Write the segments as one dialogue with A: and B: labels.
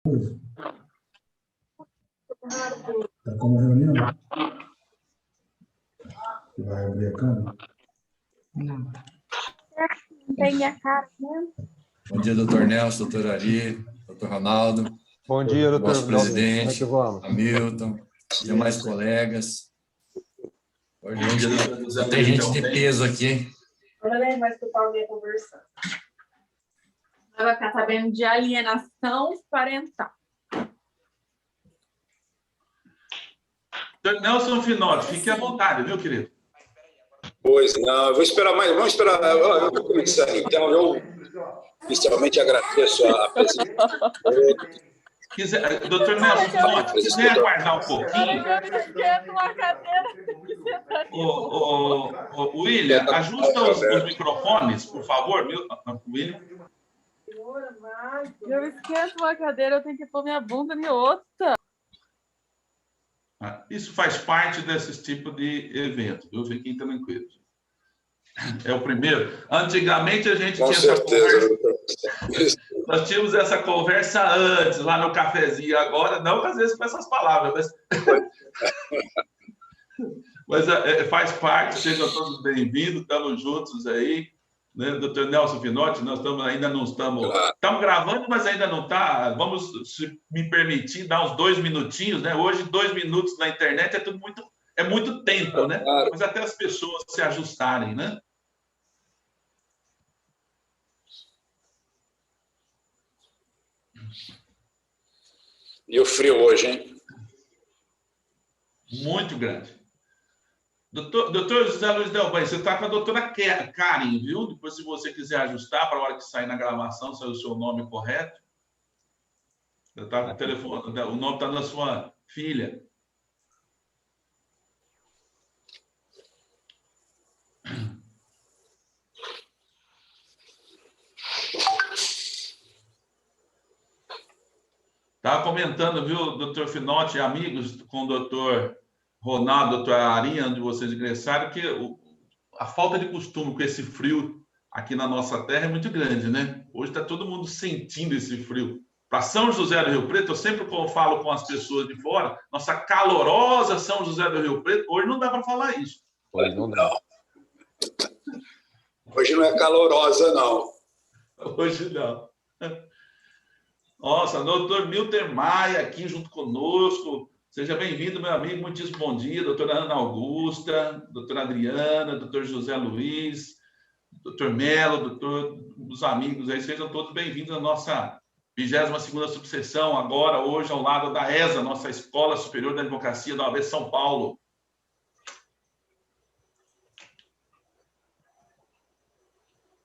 A: Está com uma reunião? Vai abrir a câmera?
B: Não.
C: Não tem minha cara mesmo?
D: Bom dia, doutor Nelson, doutor Ari, doutor Ronaldo.
E: Bom dia, doutor
D: Nosso presidente,
E: vamos?
D: Hamilton, demais colegas. Hoje tem gente de peso aqui, hein?
C: Olha, vai escutar alguém conversando. Vai ficar sabendo de alienação parental.
F: Nelson Finotti, fique à vontade, viu, querido?
G: Pois não, eu vou esperar mais. Vamos esperar. Eu vou começar então. Eu inicialmente agradeço a presença.
F: Doutor Nelson Finotti, se quiser aguardar um pouquinho. William, ajusta os microfones, por favor. William.
C: Eu esqueço uma cadeira, eu tenho que pôr minha bunda em outra.
F: Isso faz parte desse tipo de evento, viu? Fiquem tranquilos. É o primeiro. Antigamente a gente tinha essa conversa. Nós tínhamos essa conversa antes, lá no cafezinho. Agora, não às vezes com essas palavras, mas faz parte. Sejam todos bem-vindos, estamos juntos aí. Né? Doutor Nelson Finotti, nós ainda não estamos... Estamos gravando, mas ainda não está. Vamos, se me permitir, dar uns 2 minutinhos. Né? Hoje, 2 minutos na internet é muito tempo, né? Mas até as pessoas se ajustarem, né?
G: E o frio hoje, hein?
F: Muito grande. Doutor José Luiz Delbanho, você está com a doutora Karen, viu? Depois, se você quiser ajustar, para a hora que sair na gravação, sair o seu nome correto. Tá com o telefone, o nome está na sua filha. Estava comentando, viu, doutor Finotti, amigos, com o doutor Ronaldo, doutor Ari, onde vocês ingressaram, que a falta de costume com esse frio aqui na nossa terra é muito grande, né? Hoje está todo mundo sentindo esse frio. Para São José do Rio Preto, eu sempre falo com as pessoas de fora, nossa calorosa São José do Rio Preto, hoje não dá para falar isso.
G: Hoje não dá. Hoje não é calorosa, não.
F: Hoje não. Nossa, doutor Milton Maia aqui junto conosco. Seja bem-vindo, meu amigo. Muitíssimo bom dia. Doutora Ana Augusta, doutora Adriana, doutor José Luiz, doutor Melo, os amigos aí. Sejam todos bem-vindos à nossa 22ª subseção, agora, hoje, ao lado da ESA, nossa Escola Superior da Advocacia da OAB São Paulo.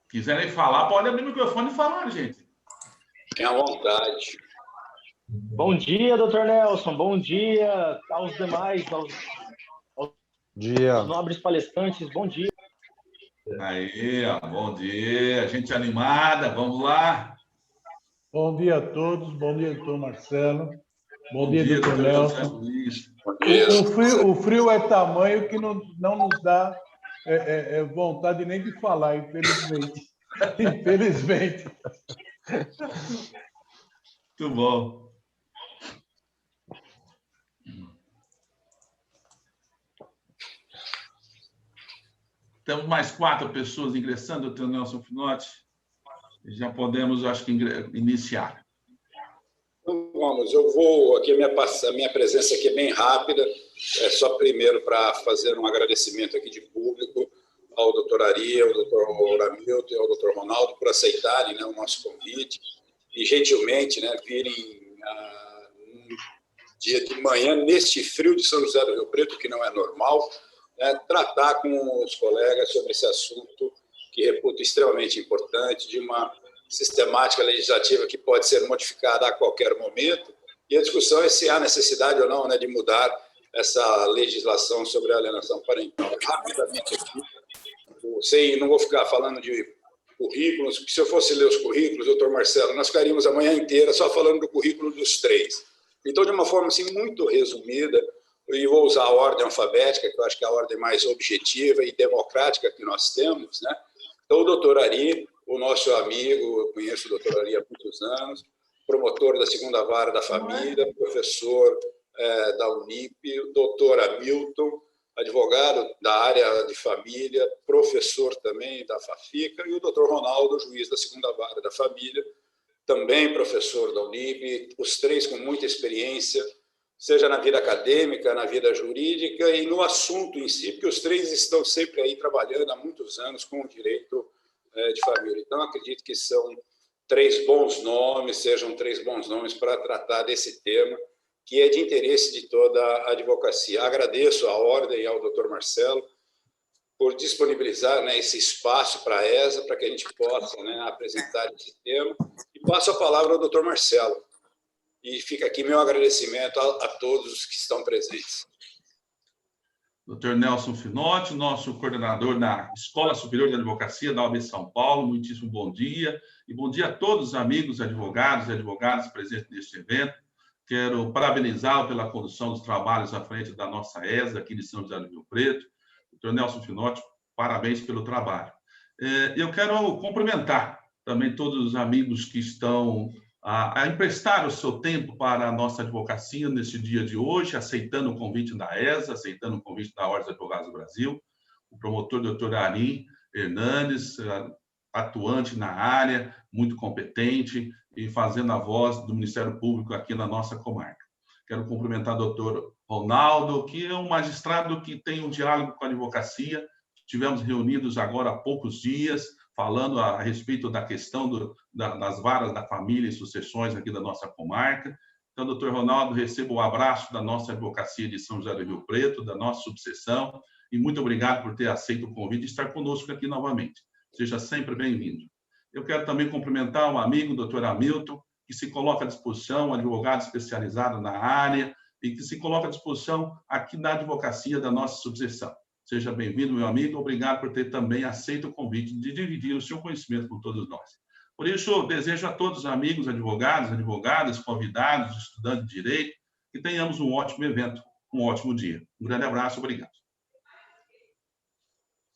F: Quiserem falar, pode abrir o microfone e falar, gente.
G: Tenha vontade.
H: Bom dia, doutor Nelson. Bom dia aos demais, aos nobres palestrantes. Bom dia.
F: Aí, ó, bom dia. Gente animada, vamos lá.
A: Bom dia a todos. Bom dia, doutor Marcelo. Bom dia, doutor Nelson. O frio é tamanho que não nos dá vontade nem de falar, infelizmente. Infelizmente.
F: Muito bom. Temos mais 4 pessoas ingressando, doutor Nelson Finotti. Já podemos, acho que, iniciar.
G: Então, vamos, eu vou aqui, a minha presença aqui é bem rápida, é só primeiro para fazer um agradecimento aqui de público ao doutor Ari, ao doutor Hamilton e ao doutor Ronaldo por aceitarem, né, o nosso convite e gentilmente, né, virem um dia de manhã, neste frio de São José do Rio Preto, que não é normal, né, tratar com os colegas sobre esse assunto que reputo extremamente importante, de uma sistemática legislativa que pode ser modificada a qualquer momento, e a discussão é se há necessidade ou não, né, de mudar essa legislação sobre a alienação parental. Rapidamente aqui, não vou ficar falando de currículos, porque se eu fosse ler os currículos, doutor Marcelo, nós ficaríamos a manhã inteira só falando do currículo dos 3. Então, de uma forma assim, muito resumida, e vou usar a ordem alfabética, que eu acho que é a ordem mais objetiva e democrática que nós temos, né? Então, o doutor Ari, o nosso amigo, eu conheço o doutor Ari há muitos anos, promotor da segunda vara da família, professor da Unip, o doutor Hamilton, advogado da área de família, professor também da FAFICA, e o doutor Ronaldo, juiz da segunda vara da família, também professor da Unip, os três com muita experiência, seja na vida acadêmica, na vida jurídica e no assunto em si, porque os três estão sempre aí trabalhando há muitos anos com o direito de família. Então, acredito que são sejam três bons nomes para tratar desse tema, que é de interesse de toda a advocacia. Agradeço à Ordem e ao doutor Marcelo por disponibilizar, né, esse espaço para a ESA, para que a gente possa, né, apresentar esse tema. E passo a palavra ao doutor Marcelo. E fica aqui meu agradecimento a todos os que estão presentes.
F: Dr. Nelson Finotti, nosso coordenador da Escola Superior de Advocacia da UAB São Paulo, muitíssimo bom dia. E bom dia a todos os amigos advogados e advogadas presentes neste evento. Quero parabenizá-lo pela condução dos trabalhos à frente da nossa ESA, aqui de São José do Rio Preto. Dr. Nelson Finotti, parabéns pelo trabalho. Eu quero cumprimentar também todos os amigos que estão a emprestar o seu tempo para a nossa advocacia nesse dia de hoje, aceitando o convite da ESA, aceitando o convite da Ordem dos Advogados do Brasil, o promotor Dr. Ari Hernandes, atuante na área, muito competente e fazendo a voz do Ministério Público aqui na nossa comarca. Quero cumprimentar o Dr. Ronaldo, que é um magistrado que tem um diálogo com a advocacia. Tivemos reunidos agora há poucos dias, falando a respeito da questão das varas da família e sucessões aqui da nossa comarca. Então, doutor Ronaldo, receba o abraço da nossa advocacia de São José do Rio Preto, da nossa subseção, e muito obrigado por ter aceito o convite e estar conosco aqui novamente. Seja sempre bem-vindo. Eu quero também cumprimentar um amigo, doutor Hamilton, que se coloca à disposição, um advogado especializado na área, e que se coloca à disposição aqui da advocacia da nossa subseção. Seja bem-vindo, meu amigo. Obrigado por ter também aceito o convite de dividir o seu conhecimento com todos nós. Por isso, desejo a todos os amigos, advogados, advogadas, convidados, estudantes de direito, que tenhamos um ótimo evento, um ótimo dia. Um grande abraço, obrigado.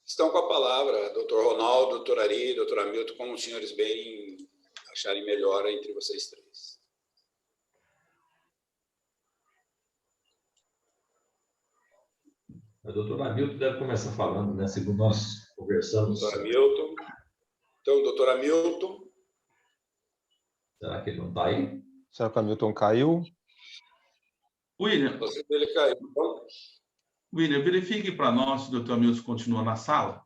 G: Estão com a palavra, doutor Ronaldo, doutor Ari, doutor Hamilton, como os senhores bem acharem melhor entre vocês três.
B: O doutor Hamilton deve começar falando, né? Segundo nós conversamos.
G: Doutor Hamilton. Então, doutor Hamilton.
B: Será que ele não está aí?
E: Será que o Hamilton caiu?
F: William,
G: Ele caiu. Então,
F: William, verifique para nós se o doutor Hamilton continua na sala.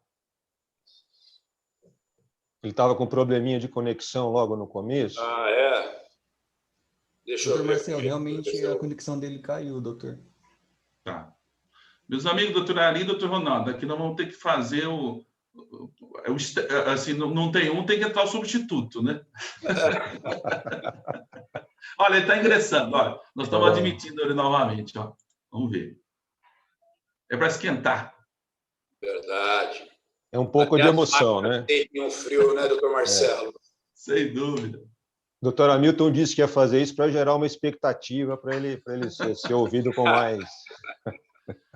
E: Ele estava com probleminha de conexão logo no começo.
G: Ah, é? Deixa eu
I: Doutor
G: ver.
I: Marcelo, realmente a conexão dele caiu, doutor.
F: Tá. Meus amigos, doutor Ari e doutor Ronaldo, aqui nós vamos ter que fazer assim, não tem um, tem que entrar o substituto, né? Olha, ele está ingressando, olha. Nós estamos admitindo ele novamente, ó. Vamos ver. É para esquentar.
G: Verdade.
E: É um pouco de emoção, né?
G: Tem um frio, né, doutor Marcelo?
F: Sem dúvida.
E: O doutor Hamilton disse que ia fazer isso para gerar uma expectativa para ele ser ouvido com mais...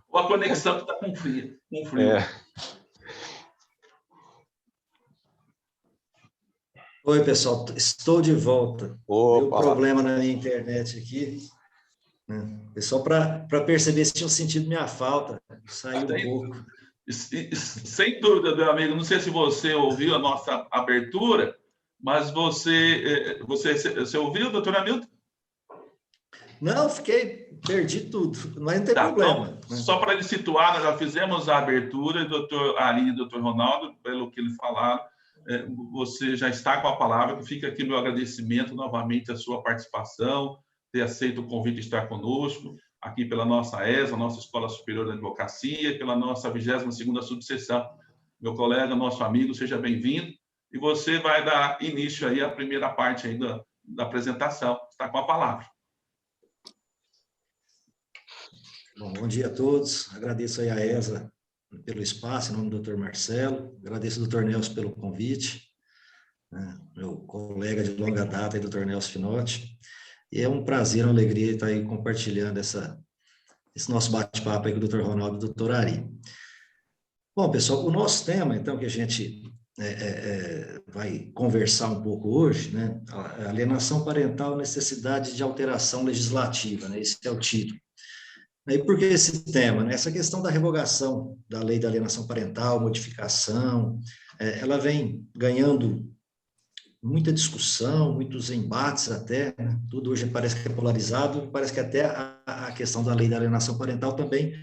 F: Ou a conexão que está com frio.
J: Oi, pessoal, estou de volta.
E: Opa.
J: Deu problema na minha internet aqui. Pessoal, para perceber se tinham sentido minha falta, saiu um pouco.
F: Sem dúvida, meu amigo, não sei se você ouviu a nossa abertura, mas você ouviu, doutor Hamilton?
J: Não, perdi tudo, mas não tem problema.
F: Então, só para ele situar, nós já fizemos a abertura, e doutor Ari e doutor Ronaldo, pelo que eles falaram, você já está com a palavra, fica aqui meu agradecimento novamente à sua participação, ter aceito o convite de estar conosco, aqui pela nossa ESA, nossa Escola Superior de Advocacia, pela nossa 22ª subseção. Meu colega, nosso amigo, seja bem-vindo, e você vai dar início aí à primeira parte aí da apresentação. Está com a palavra.
J: Bom dia a todos, agradeço aí a ESA pelo espaço, em nome do Dr. Marcelo, agradeço ao Dr. Nelson pelo convite, meu colega de longa data, Dr. Nelson Finotti, e é um prazer, uma alegria estar aí compartilhando esse nosso bate-papo aí com o Dr. Ronaldo e o Dr. Ari. Bom, pessoal, o nosso tema, então, que a gente vai conversar um pouco hoje, né? A alienação parental, necessidade de alteração legislativa, né? Esse é o título. E por que esse tema, né? Essa questão da revogação da lei da alienação parental, modificação, ela vem ganhando muita discussão, muitos embates até, né? Tudo hoje parece que é polarizado, parece que até a questão da lei da alienação parental também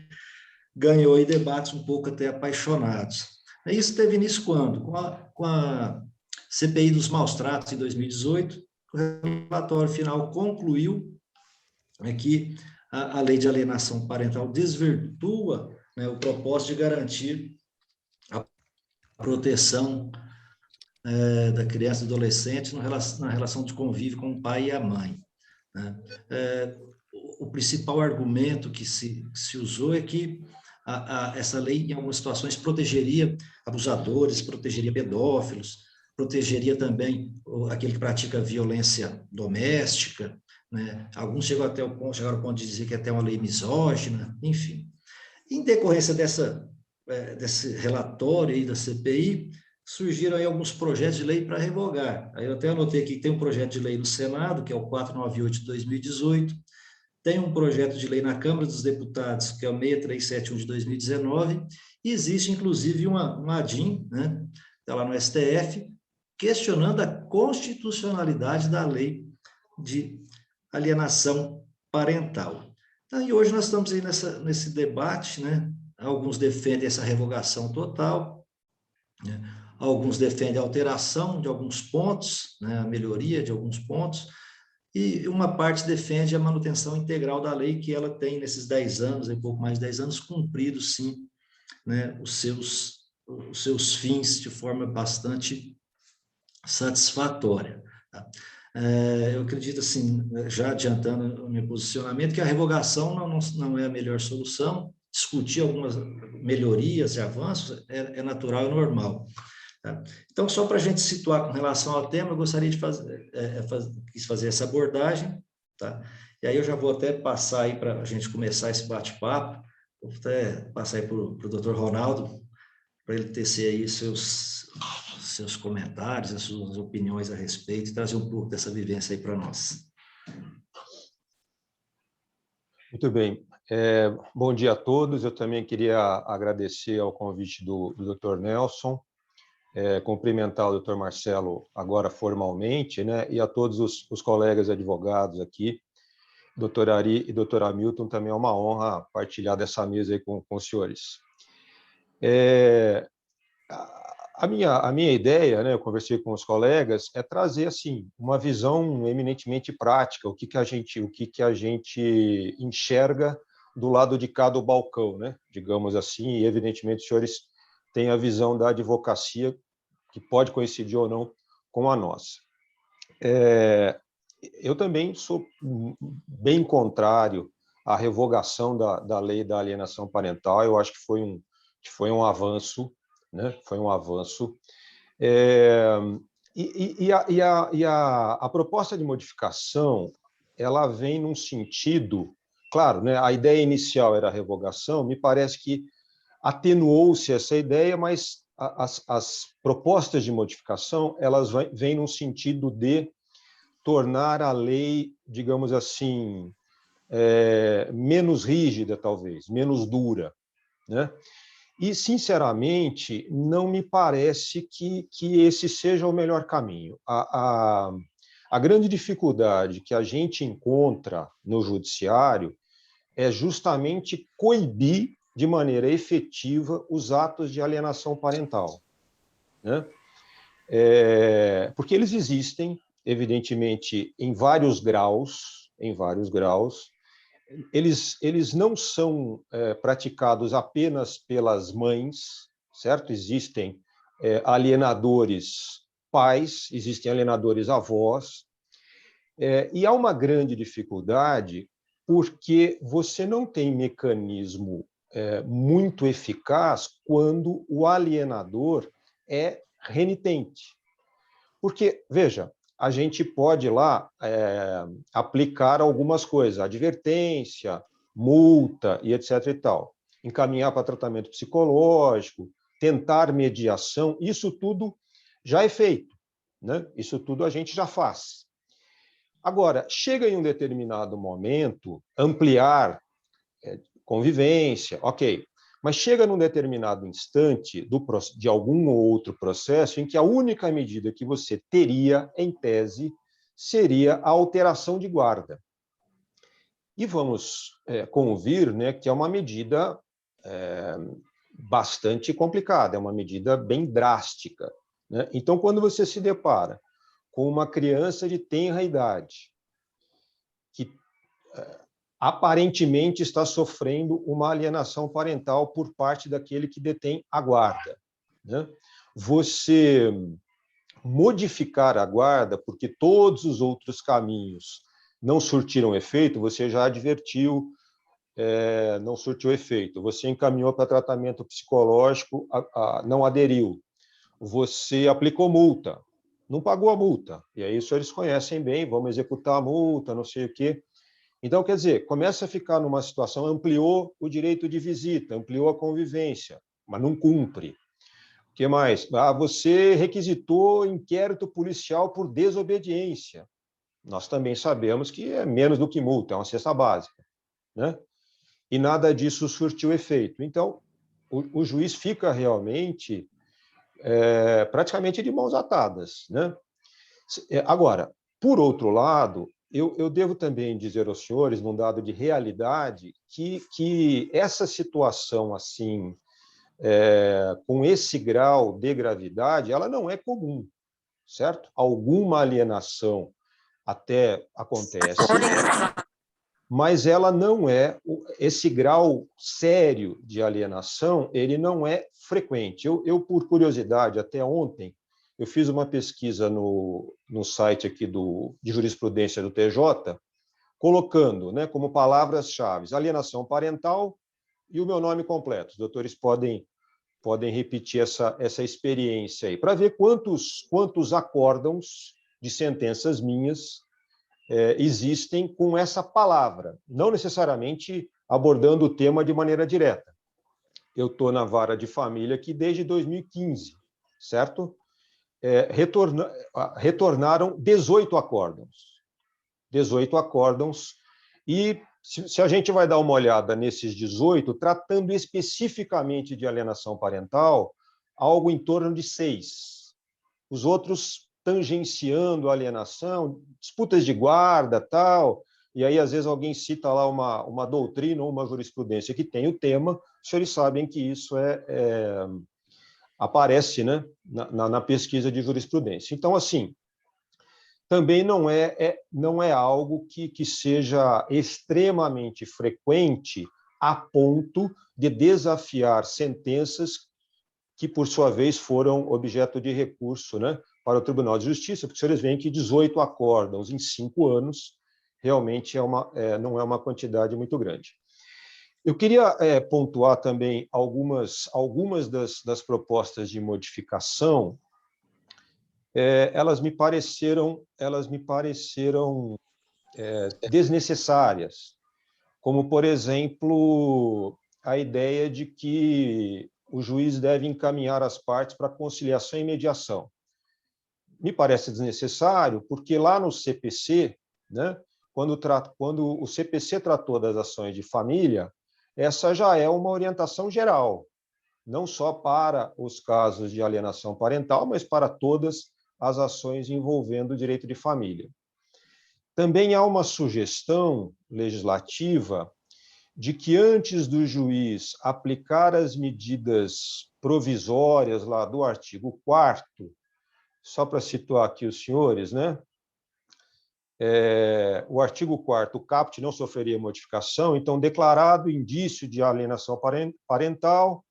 J: ganhou aí debates um pouco até apaixonados. Isso teve início quando? Com a CPI dos maus-tratos, em 2018, o relatório final concluiu que a lei de alienação parental desvirtua, né, o propósito de garantir a proteção da criança e do adolescente na relação de convívio com o pai e a mãe, né? O principal argumento que se usou é que essa lei, em algumas situações, protegeria abusadores, protegeria pedófilos, protegeria também aquele que pratica violência doméstica, né? Alguns chegaram ao ponto de dizer que é até uma lei misógina, enfim. Em decorrência desse relatório aí da CPI, surgiram aí alguns projetos de lei para revogar. Aí eu até anotei aqui que tem um projeto de lei no Senado, que é o 498 de 2018, tem um projeto de lei na Câmara dos Deputados, que é o 6371 de 2019, e existe, inclusive, uma ADIM, né, está lá no STF, questionando a constitucionalidade da lei de alienação parental. Então, e hoje nós estamos aí nesse debate, né? Alguns defendem essa revogação total, né? Alguns defendem a alteração de alguns pontos, né? A melhoria de alguns pontos, e uma parte defende a manutenção integral da lei, que ela tem, nesses 10 anos, um pouco mais de 10 anos, cumprido, sim, né, os seus fins de forma bastante satisfatória. Tá? Eu acredito, assim, já adiantando o meu posicionamento, que a revogação não é a melhor solução. Discutir algumas melhorias e avanços é natural e normal. Tá? Então, só para a gente situar com relação ao tema, eu gostaria de fazer essa abordagem, tá? E aí eu já vou até passar aí para a gente começar esse bate-papo, vou até passar aí para o Dr. Ronaldo, para ele tecer aí seus comentários, as suas opiniões a respeito, e trazer um pouco dessa vivência aí para nós.
E: Muito bem. Bom dia a todos. Eu também queria agradecer ao convite do Dr. Nelson, cumprimentar o Dr. Marcelo agora formalmente, né, e a todos os colegas advogados aqui, Dr. Ari e Dr. Hamilton, também é uma honra partilhar dessa mesa aí com os senhores. A minha ideia, né, eu conversei com os colegas, é trazer assim uma visão eminentemente prática, o que a gente enxerga do lado de cá do balcão, né, digamos assim, e evidentemente os senhores têm a visão da advocacia que pode coincidir ou não com a nossa. Eu também sou bem contrário à revogação da lei da alienação parental. Eu acho que foi um avanço, né? Foi um avanço. A proposta de modificação, ela vem num sentido, claro, né? A ideia inicial era a revogação. Me parece que atenuou-se essa ideia, mas as propostas de modificação, elas vêm num sentido de tornar a lei, digamos assim, menos rígida, talvez, menos dura, né? E, sinceramente, não me parece que esse seja o melhor caminho. A grande dificuldade que a gente encontra no judiciário é justamente coibir de maneira efetiva os atos de alienação parental, né? Porque eles existem, evidentemente, em vários graus, eles não são praticados apenas pelas mães, certo? Existem alienadores pais, existem alienadores avós, e há uma grande dificuldade porque você não tem mecanismo muito eficaz quando o alienador é renitente. Porque, veja, a gente pode lá aplicar algumas coisas, advertência, multa e etc. e tal, encaminhar para tratamento psicológico, tentar mediação, isso tudo já é feito, né? Isso tudo a gente já faz. Agora, chega em um determinado momento, ampliar convivência, ok, mas chega num determinado instante de algum ou outro processo em que a única medida que você teria, em tese, seria a alteração de guarda. E vamos convir, né, que é uma medida bastante complicada, é uma medida bem drástica, né? Então, quando você se depara com uma criança de tenra idade, que aparentemente está sofrendo uma alienação parental por parte daquele que detém a guarda, né? Você modificar a guarda, porque todos os outros caminhos não surtiram efeito, você já advertiu, não surtiu efeito. Você encaminhou para tratamento psicológico, não aderiu. Você aplicou multa, não pagou a multa. E aí isso eles conhecem bem, vamos executar a multa, não sei o quê. Então, quer dizer, começa a ficar numa situação, ampliou o direito de visita, ampliou a convivência, mas não cumpre. O que mais? Você requisitou inquérito policial por desobediência. Nós também sabemos que é menos do que multa, é uma cesta básica, né? E nada disso surtiu efeito. Então, o juiz fica realmente praticamente de mãos atadas, né? Agora, por outro lado, eu devo também dizer aos senhores, num dado de realidade, que essa situação assim, com esse grau de gravidade, ela não é comum, certo? Alguma alienação até acontece, mas ela não é, esse grau sério de alienação, ele não é frequente. Eu por curiosidade, até ontem, eu fiz uma pesquisa no site aqui de jurisprudência do TJ, colocando, né, como palavras-chave alienação parental e o meu nome completo. Os doutores podem repetir essa experiência aí, para ver quantos acórdãos de sentenças minhas existem com essa palavra, não necessariamente abordando o tema de maneira direta. Eu estou na vara de família aqui desde 2015, certo? Retornaram 18 acórdãos. 18 acórdãos, e se a gente vai dar uma olhada nesses 18, tratando especificamente de alienação parental, algo em torno de 6. Os outros tangenciando a alienação, disputas de guarda, tal, e aí às vezes alguém cita lá uma doutrina ou uma jurisprudência que tem o tema, os senhores sabem que isso aparece, né, na pesquisa de jurisprudência. Então, assim, também não é algo que seja extremamente frequente a ponto de desafiar sentenças que, por sua vez, foram objeto de recurso, né, para o Tribunal de Justiça, porque vocês veem que 18 acórdãos em 5 anos realmente não é uma quantidade muito grande. Eu queria pontuar também algumas das propostas de modificação. Elas me pareceram desnecessárias, como, por exemplo, a ideia de que o juiz deve encaminhar as partes para conciliação e mediação. Me parece desnecessário, porque lá no CPC, né, quando o CPC tratou das ações de família, essa já é uma orientação geral, não só para os casos de alienação parental, mas para todas as ações envolvendo o direito de família. Também há uma sugestão legislativa de que, antes do juiz aplicar as medidas provisórias lá do artigo 4º, só para situar aqui os senhores, né? O artigo 4º, o caput não sofreria modificação, então, declarado indício de alienação parental,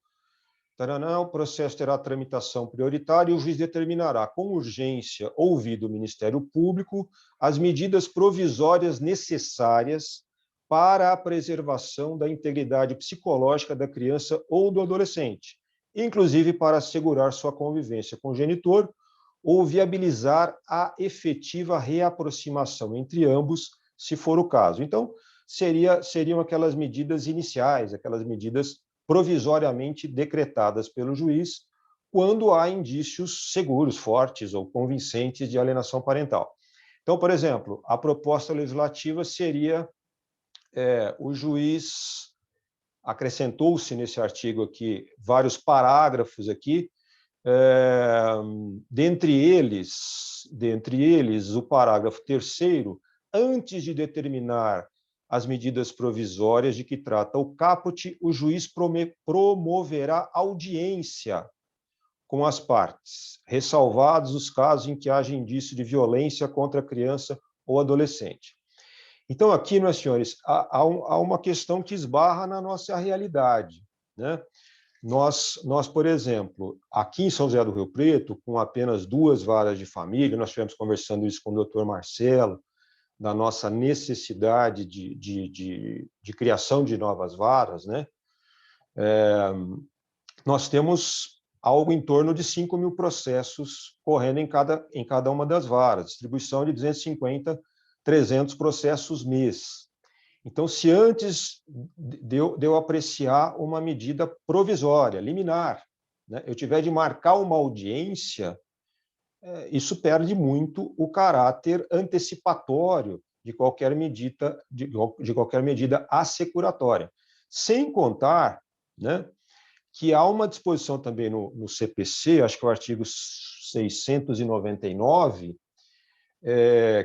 E: o processo terá tramitação prioritária e o juiz determinará, com urgência, ouvido o Ministério Público, as medidas provisórias necessárias para a preservação da integridade psicológica da criança ou do adolescente, inclusive para assegurar sua convivência com o genitor ou viabilizar a efetiva reaproximação entre ambos, se for o caso. Então, seriam aquelas medidas iniciais, aquelas medidas provisoriamente decretadas pelo juiz, quando há indícios seguros, fortes ou convincentes de alienação parental. Então, por exemplo, a proposta legislativa seria o juiz, acrescentou-se nesse artigo aqui vários parágrafos aqui, dentre eles o parágrafo 3º, antes de determinar as medidas provisórias de que trata o caput, o juiz promoverá audiência com as partes, ressalvados os casos em que haja indício de violência contra a criança ou adolescente. Então, aqui, meus senhores, há uma questão que esbarra na nossa realidade, né? Nós, por exemplo, aqui em São José do Rio Preto, com apenas 2 varas de família, nós estivemos conversando isso com o doutor Marcelo, da nossa necessidade de criação de novas varas, né? Nós temos algo em torno de 5.000 processos correndo em cada uma das varas, distribuição de 250, 300 processos mês. Então, se antes de eu apreciar uma medida provisória, liminar, né, eu tiver de marcar uma audiência, isso perde muito o caráter antecipatório de qualquer medida, de qualquer medida assecuratória. Sem contar, né, que há uma disposição também no CPC, acho que é o artigo 699,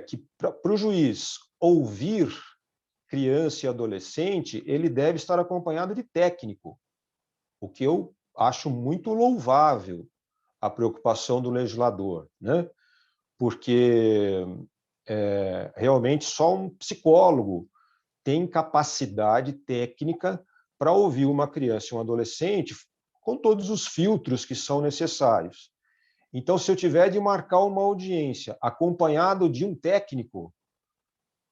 E: que para o juiz ouvir criança e adolescente, ele deve estar acompanhado de técnico, o que eu acho muito louvável, a preocupação do legislador, né? Porque realmente só um psicólogo tem capacidade técnica para ouvir uma criança e um adolescente com todos os filtros que são necessários. Então, se eu tiver de marcar uma audiência acompanhado de um técnico,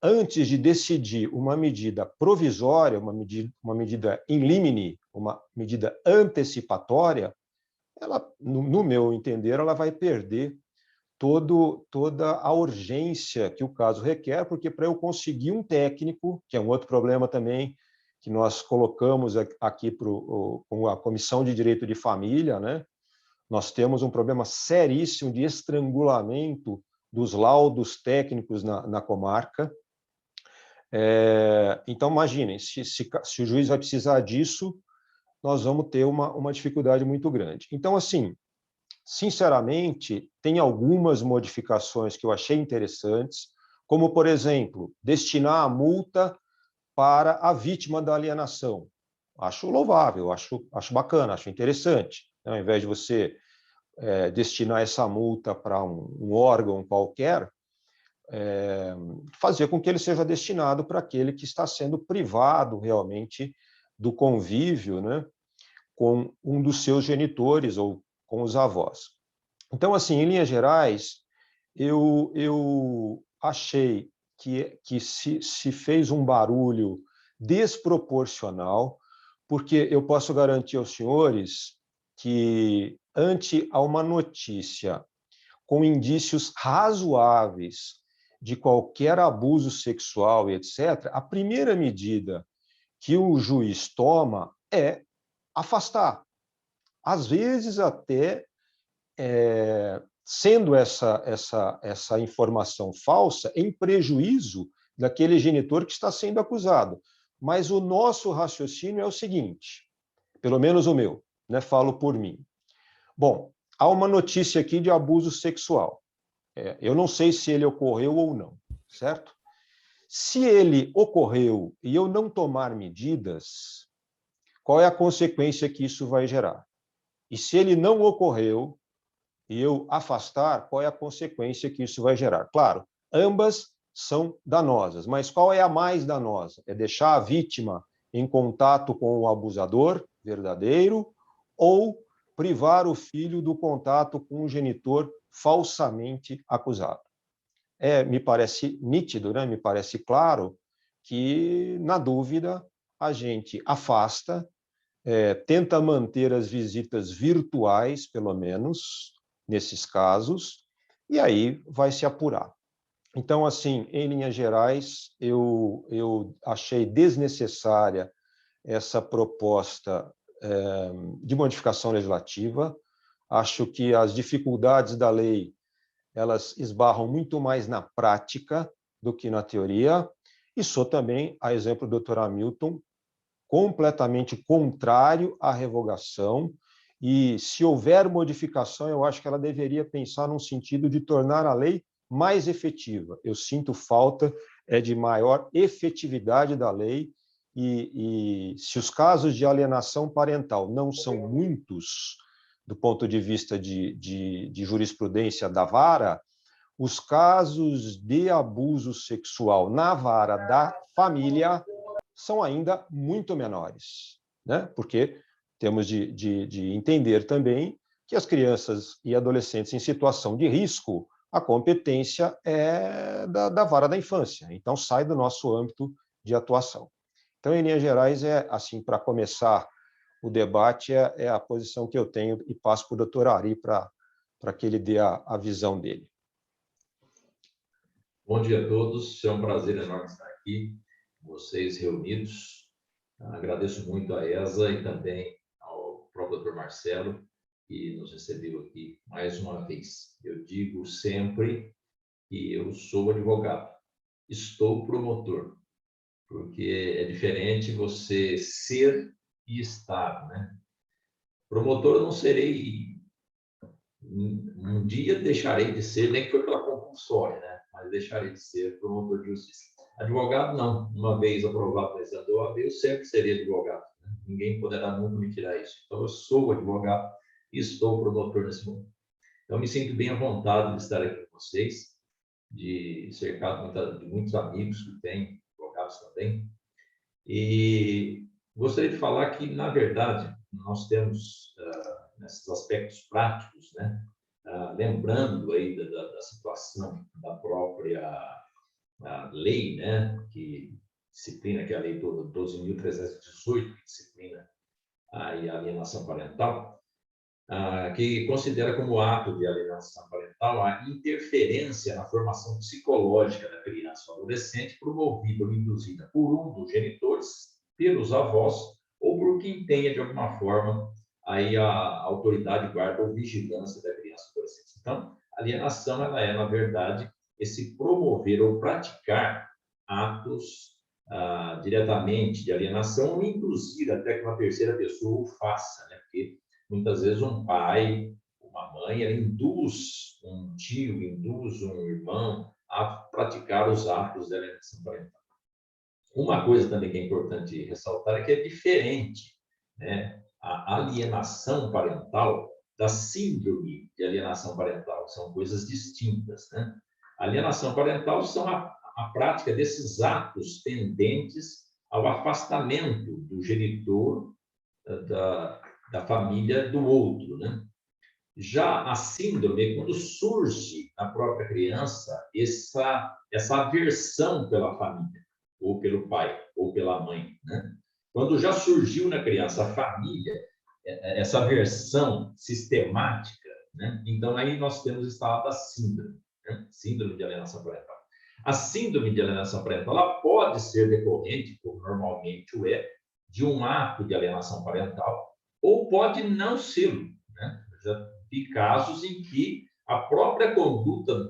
E: antes de decidir uma medida provisória, uma medida in limine, uma medida antecipatória, ela, no meu entender, ela vai perder toda a urgência que o caso requer, porque para eu conseguir um técnico, que é um outro problema também que nós colocamos aqui com a Comissão de Direito de Família, né? Nós temos um problema seríssimo de estrangulamento dos laudos técnicos na comarca. Então, imaginem, se o juiz vai precisar disso, nós vamos ter uma dificuldade muito grande. Então, assim, sinceramente, tem algumas modificações que eu achei interessantes, como, por exemplo, destinar a multa para a vítima da alienação. Acho louvável, acho bacana, acho interessante. Ao invés de você destinar essa multa para um órgão qualquer, fazer com que ele seja destinado para aquele que está sendo privado realmente do convívio, né, com um dos seus genitores ou com os avós. Então, assim, em linhas gerais, eu achei que se fez um barulho desproporcional, porque eu posso garantir aos senhores que, ante a uma notícia com indícios razoáveis de qualquer abuso sexual e etc., a primeira medida que o juiz toma é afastar. Às vezes, até sendo essa informação falsa em prejuízo daquele genitor que está sendo acusado. Mas o nosso raciocínio é o seguinte, pelo menos o meu, né, falo por mim. Bom, há uma notícia aqui de abuso sexual. Eu não sei se ele ocorreu ou não, certo? Se ele ocorreu e eu não tomar medidas, qual é a consequência que isso vai gerar? E se ele não ocorreu e eu afastar, qual é a consequência que isso vai gerar? Claro, ambas são danosas, mas qual é a mais danosa? É deixar a vítima em contato com o abusador verdadeiro ou privar o filho do contato com o genitor falsamente acusado? Me parece nítido, né? Me parece claro que, na dúvida, a gente afasta, tenta manter as visitas virtuais, pelo menos, nesses casos, e aí vai se apurar. Então, assim, em linhas gerais, eu achei desnecessária essa proposta de modificação legislativa, Acho que as dificuldades da lei elas esbarram muito mais na prática do que na teoria, e sou também, a exemplo do Dr. Hamilton, completamente contrário à revogação, e se houver modificação, eu acho que ela deveria pensar num sentido de tornar a lei mais efetiva. Eu sinto falta de maior efetividade da lei, e se os casos de alienação parental não são muitos, do ponto de vista de jurisprudência da vara, os casos de abuso sexual na vara da família são ainda muito menores, né? Porque temos de entender também que as crianças e adolescentes em situação de risco, a competência é da vara da infância, então sai do nosso âmbito de atuação. Então, em linhas gerais, assim, para começar o debate, é a posição que eu tenho e passo para o doutor Ari para que ele dê a visão dele.
B: Bom dia a todos, é um prazer enorme estar aqui, vocês reunidos. Agradeço muito a ESA e também ao próprio Dr. Marcelo, que nos recebeu aqui mais uma vez. Eu digo sempre que eu sou advogado, estou promotor, porque é diferente você ser e estar, né? Promotor eu não serei, um dia deixarei de ser, nem que foi pela compulsória, né? Mas deixarei de ser promotor de justiça. Advogado, não. Uma vez aprovado no exame da OAB, eu sempre serei advogado. Né? Ninguém poderá nunca me tirar isso. Então, eu sou advogado e estou promotor nesse momento. Então, me sinto bem à vontade de estar aqui com vocês, de cercado de muitos amigos que têm advogados também. E gostaria de falar que, na verdade, nós temos, nesses aspectos práticos, né, lembrando aí da situação da própria lei, né, que disciplina, que é a lei 12.318, que disciplina a alienação parental, que considera como ato de alienação parental a interferência na formação psicológica da criança ou adolescente promovida ou induzida por um dos genitores, pelos avós ou por quem tenha, de alguma forma, aí a autoridade, guarda ou vigilância da criança ou adolescente. Então, a alienação, ela é, na verdade, esse promover ou praticar atos diretamente de alienação ou induzir até que uma terceira pessoa o faça, né? Porque muitas vezes um pai, uma mãe, ela induz um tio, induz um irmão a praticar os atos de alienação parental. Uma coisa também que é importante ressaltar é que é diferente, né, a alienação parental da síndrome de alienação parental. São coisas distintas, né? A alienação parental são a prática desses atos tendentes ao afastamento do genitor da família do outro, né? Já a síndrome, quando surge na própria criança essa aversão pela família, ou pelo pai, ou pela mãe, né? Quando já surgiu na criança a família, essa aversão sistemática, né? Então aí nós temos instalada a síndrome, né? Síndrome de alienação parental. A síndrome de alienação parental, ela pode ser decorrente, como normalmente o é, de um ato de alienação parental, ou pode não ser, né? Já vi casos em que a própria conduta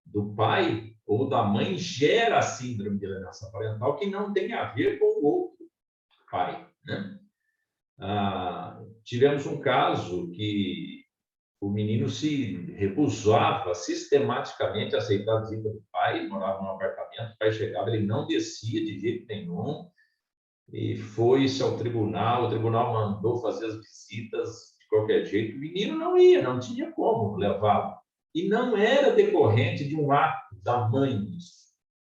B: do pai ou da mãe gera a síndrome de alienação parental que não tem a ver com o outro pai, né? Tivemos um caso que o menino se recusava sistematicamente a aceitar a visita do pai, morava num apartamento, o pai chegava, ele não descia de jeito nenhum, e foi-se ao tribunal, o tribunal mandou fazer as visitas de qualquer jeito, o menino não ia, não tinha como levá-lo. E não era decorrente de um ato da mãe isso,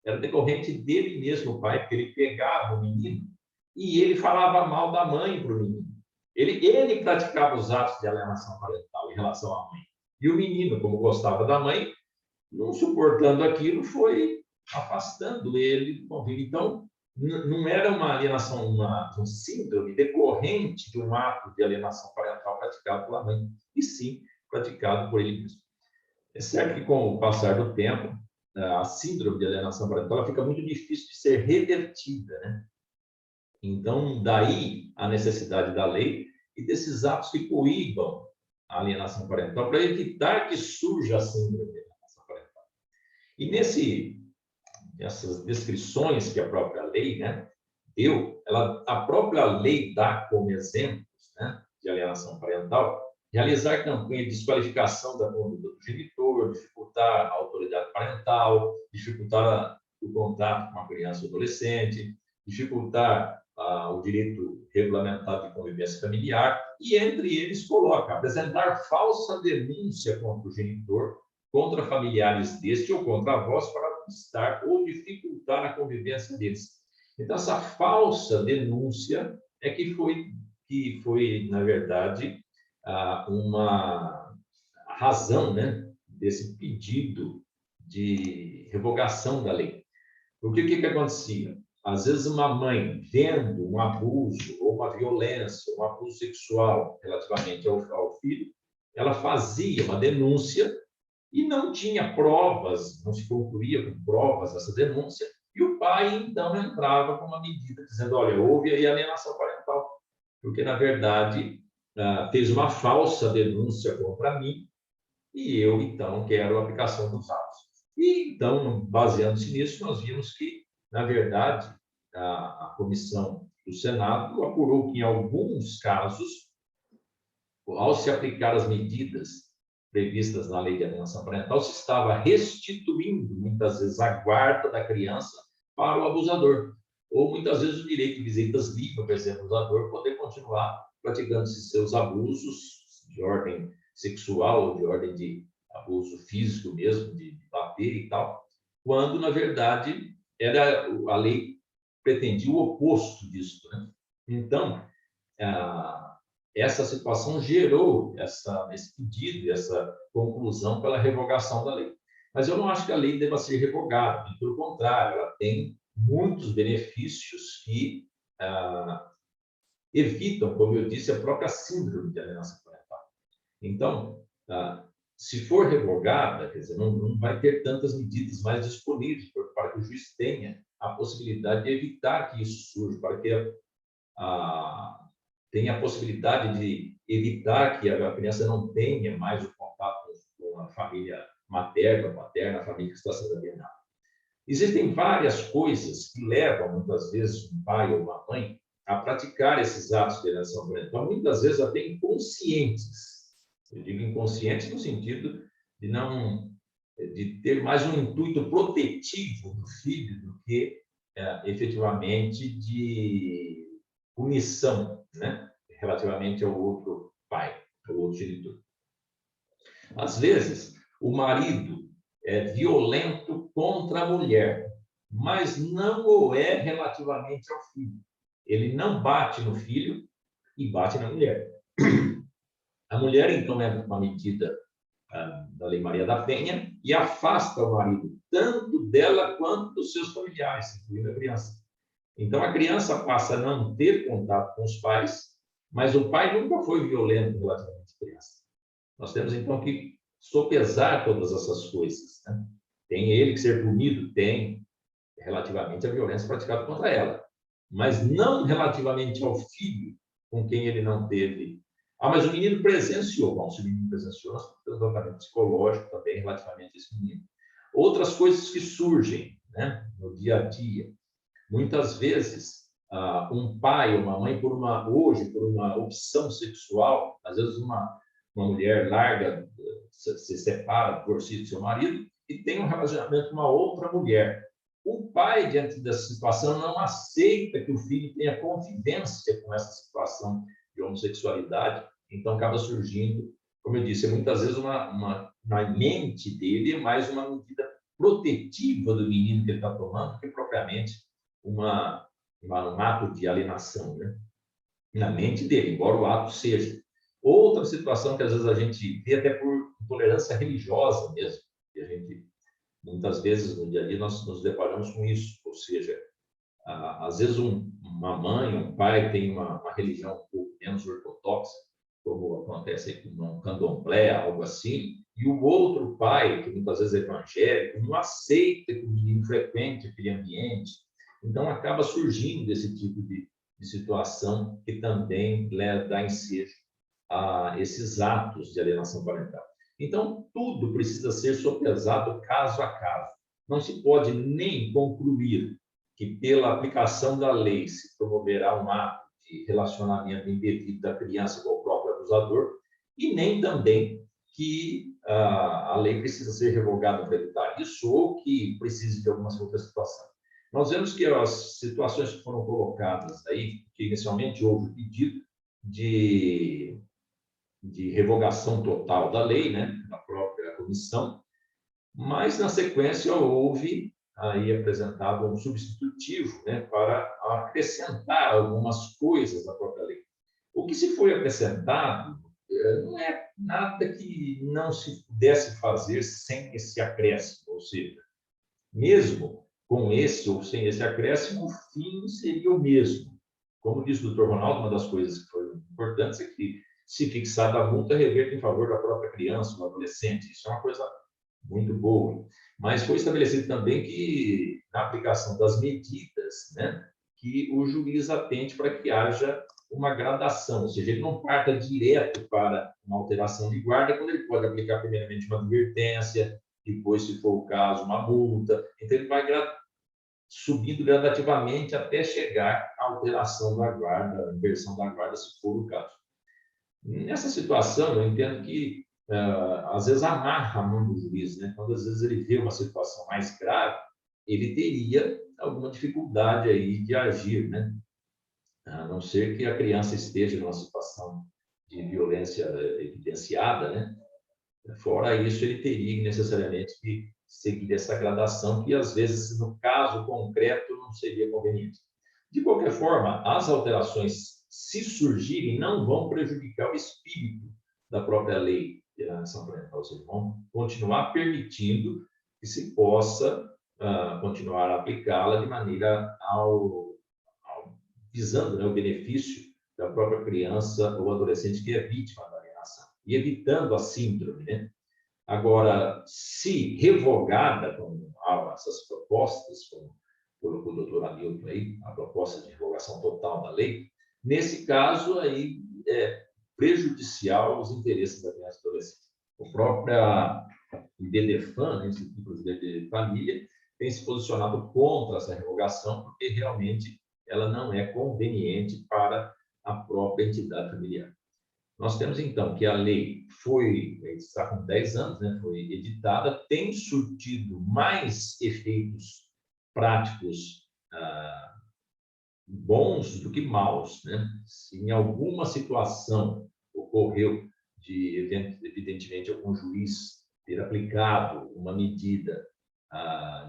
B: era decorrente dele mesmo, o pai, porque ele pegava o menino e ele falava mal da mãe para o menino. Ele praticava os atos de alienação parental em relação à mãe. E o menino, como gostava da mãe, não suportando aquilo, foi afastando ele do convívio. Então, não era uma alienação, um síndrome decorrente de um ato de alienação parental praticado pela mãe, e sim praticado por ele mesmo. É certo que, com o passar do tempo, a síndrome de alienação parental ela fica muito difícil de ser revertida, né? Então, daí a necessidade da lei e desses atos que coíbam a alienação parental, para evitar que surja a síndrome de alienação parental. E nessas descrições que a própria lei, né, deu, a própria lei dá como exemplos, né, de alienação parental, realizar campanha de desqualificação da conduta do genitor, dificultar a autoridade parental, dificultar o contato com a criança ou adolescente, dificultar o direito regulamentado de convivência familiar, e entre eles coloca apresentar falsa denúncia contra o genitor, contra familiares deste ou contra avós para obstar ou dificultar a convivência deles. Então, essa falsa denúncia é que foi, na verdade, uma razão, né, desse pedido de revogação da lei. Porque o que acontecia? Às vezes, uma mãe, vendo um abuso, ou uma violência, um abuso sexual relativamente ao filho, ela fazia uma denúncia e não tinha provas, não se concluía com provas dessa denúncia, e o pai, então, entrava com uma medida dizendo, olha, houve aí alienação parental, porque, na verdade, fez uma falsa denúncia contra mim, e eu, então, quero a aplicação dos atos. E, então, baseando-se nisso, nós vimos que, na verdade, a comissão do Senado apurou que, em alguns casos, ao se aplicar as medidas previstas na lei de alienação parental, se estava restituindo, muitas vezes, a guarda da criança para o abusador. Ou, muitas vezes, o direito de visitas livres, por exemplo, o abusador poder continuar praticando seus abusos de ordem sexual ou de ordem de abuso físico mesmo, de bater e tal, quando, na verdade, a lei pretendia o oposto disso, né? Então, essa situação gerou esse pedido, essa conclusão pela revogação da lei. Mas eu não acho que a lei deva ser revogada, pelo contrário, ela tem muitos benefícios que evitam, como eu disse, a própria síndrome de alienação parental. Então, se for revogada, quer dizer, não vai ter tantas medidas mais disponíveis para que o juiz tenha a possibilidade de evitar que isso surja, para que tenha a possibilidade de evitar que a criança não tenha mais o contato com a família materna, paterna, a família que está sendo alienada. Existem várias coisas que levam, muitas vezes, um pai ou uma mãe a praticar esses atos de alienação parental, muitas vezes até inconscientes. Eu digo inconscientes no sentido de ter mais um intuito protetivo do filho do que efetivamente de punição, né, relativamente ao outro pai, ao outro genitor. Às vezes, o marido é violento contra a mulher, mas não o é relativamente ao filho. Ele não bate no filho e bate na mulher. A mulher, então, entra com uma medida da Lei Maria da Penha e afasta o marido, tanto dela quanto dos seus familiares, incluindo a criança. Então, a criança passa a não ter contato com os pais, mas o pai nunca foi violento relativamente à criança. Nós temos, então, que sopesar todas essas coisas, né? Tem ele que ser punido? Tem, relativamente à violência praticada contra ela, mas não relativamente ao filho com quem ele não teve. Mas o menino presenciou. Bom, se o menino presenciou, nós temos um tratamento psicológico também relativamente a esse menino. Outras coisas que surgem, né, no dia a dia. Muitas vezes, um pai ou uma mãe, por uma opção sexual, às vezes uma mulher larga, se separa, divorcia do seu marido e tem um relacionamento com uma outra mulher. O pai, diante dessa situação, não aceita que o filho tenha convivência com essa situação de homossexualidade, então acaba surgindo, como eu disse, muitas vezes na mente dele é mais uma medida protetiva do menino que ele está tomando do que propriamente um ato de alienação, né? Na mente dele, embora o ato seja. Outra situação que às vezes a gente vê até por intolerância religiosa mesmo, que a gente, muitas vezes no dia a dia, nós nos deparamos com isso, ou seja, às vezes uma mãe, um pai tem uma religião um pouco menos ortodoxa, como acontece aqui no candomblé, algo assim, e o outro pai, que muitas vezes é evangélico, não aceita que o menino frequente aquele ambiente. Então, acaba surgindo esse tipo de situação que também dá ensejo a esses atos de alienação parental. Então, tudo precisa ser sopesado caso a caso. Não se pode nem concluir que, pela aplicação da lei, se promoverá um ato de relacionamento indevido da criança com o próprio abusador, e nem também que a lei precisa ser revogada para evitar isso ou que precise de alguma outra situação. Nós vemos que as situações que foram colocadas aí, que inicialmente houve pedido de revogação total da lei, né, da própria comissão, mas na sequência houve aí apresentado um substitutivo, né, para acrescentar algumas coisas à própria lei. O que se foi acrescentado não é nada que não se pudesse fazer sem esse acréscimo, ou seja, mesmo com esse ou sem esse acréscimo, o fim seria o mesmo. Como disse o doutor Ronaldo, uma das coisas que foi importante é que, se fixada a multa, reverta em favor da própria criança, do adolescente. Isso é uma coisa muito boa. Mas foi estabelecido também que, na aplicação das medidas, né, que o juiz atente para que haja uma gradação, ou seja, ele não parta direto para uma alteração de guarda, quando ele pode aplicar primeiramente uma advertência, depois, se for o caso, uma multa. Então, ele vai subindo gradativamente até chegar à alteração da guarda, a inversão da guarda, se for o caso. Nessa situação, eu entendo que, às vezes, amarra a mão do juiz, né? Quando, às vezes, ele vê uma situação mais grave, ele teria alguma dificuldade aí de agir, né? A não ser que a criança esteja numa situação de violência evidenciada, né? Fora isso, ele teria necessariamente que seguir essa gradação, que às vezes, no caso concreto, não seria conveniente. De qualquer forma, as alterações, se surgirem, não vão prejudicar o espírito da própria lei de alienação parental, ou seja, vão continuar permitindo que se possa continuar a aplicá-la de maneira visando, né, o benefício da própria criança ou adolescente que é vítima da alienação, e evitando a síndrome, né? Agora, se revogada, como há essas propostas, como colocou o doutor Hamilton aí, a proposta de revogação total da lei, nesse caso aí é prejudicial aos interesses da criança e adolescente. O próprio IBDFAM, né, Instituto Brasileiro de Família, tem se posicionado contra essa revogação, porque realmente ela não é conveniente para a própria entidade familiar. Nós temos, então, que a lei está com 10 anos, né, foi editada, tem surtido mais efeitos práticos bons do que maus, né? Se em alguma situação ocorreu de, evidentemente, algum juiz ter aplicado uma medida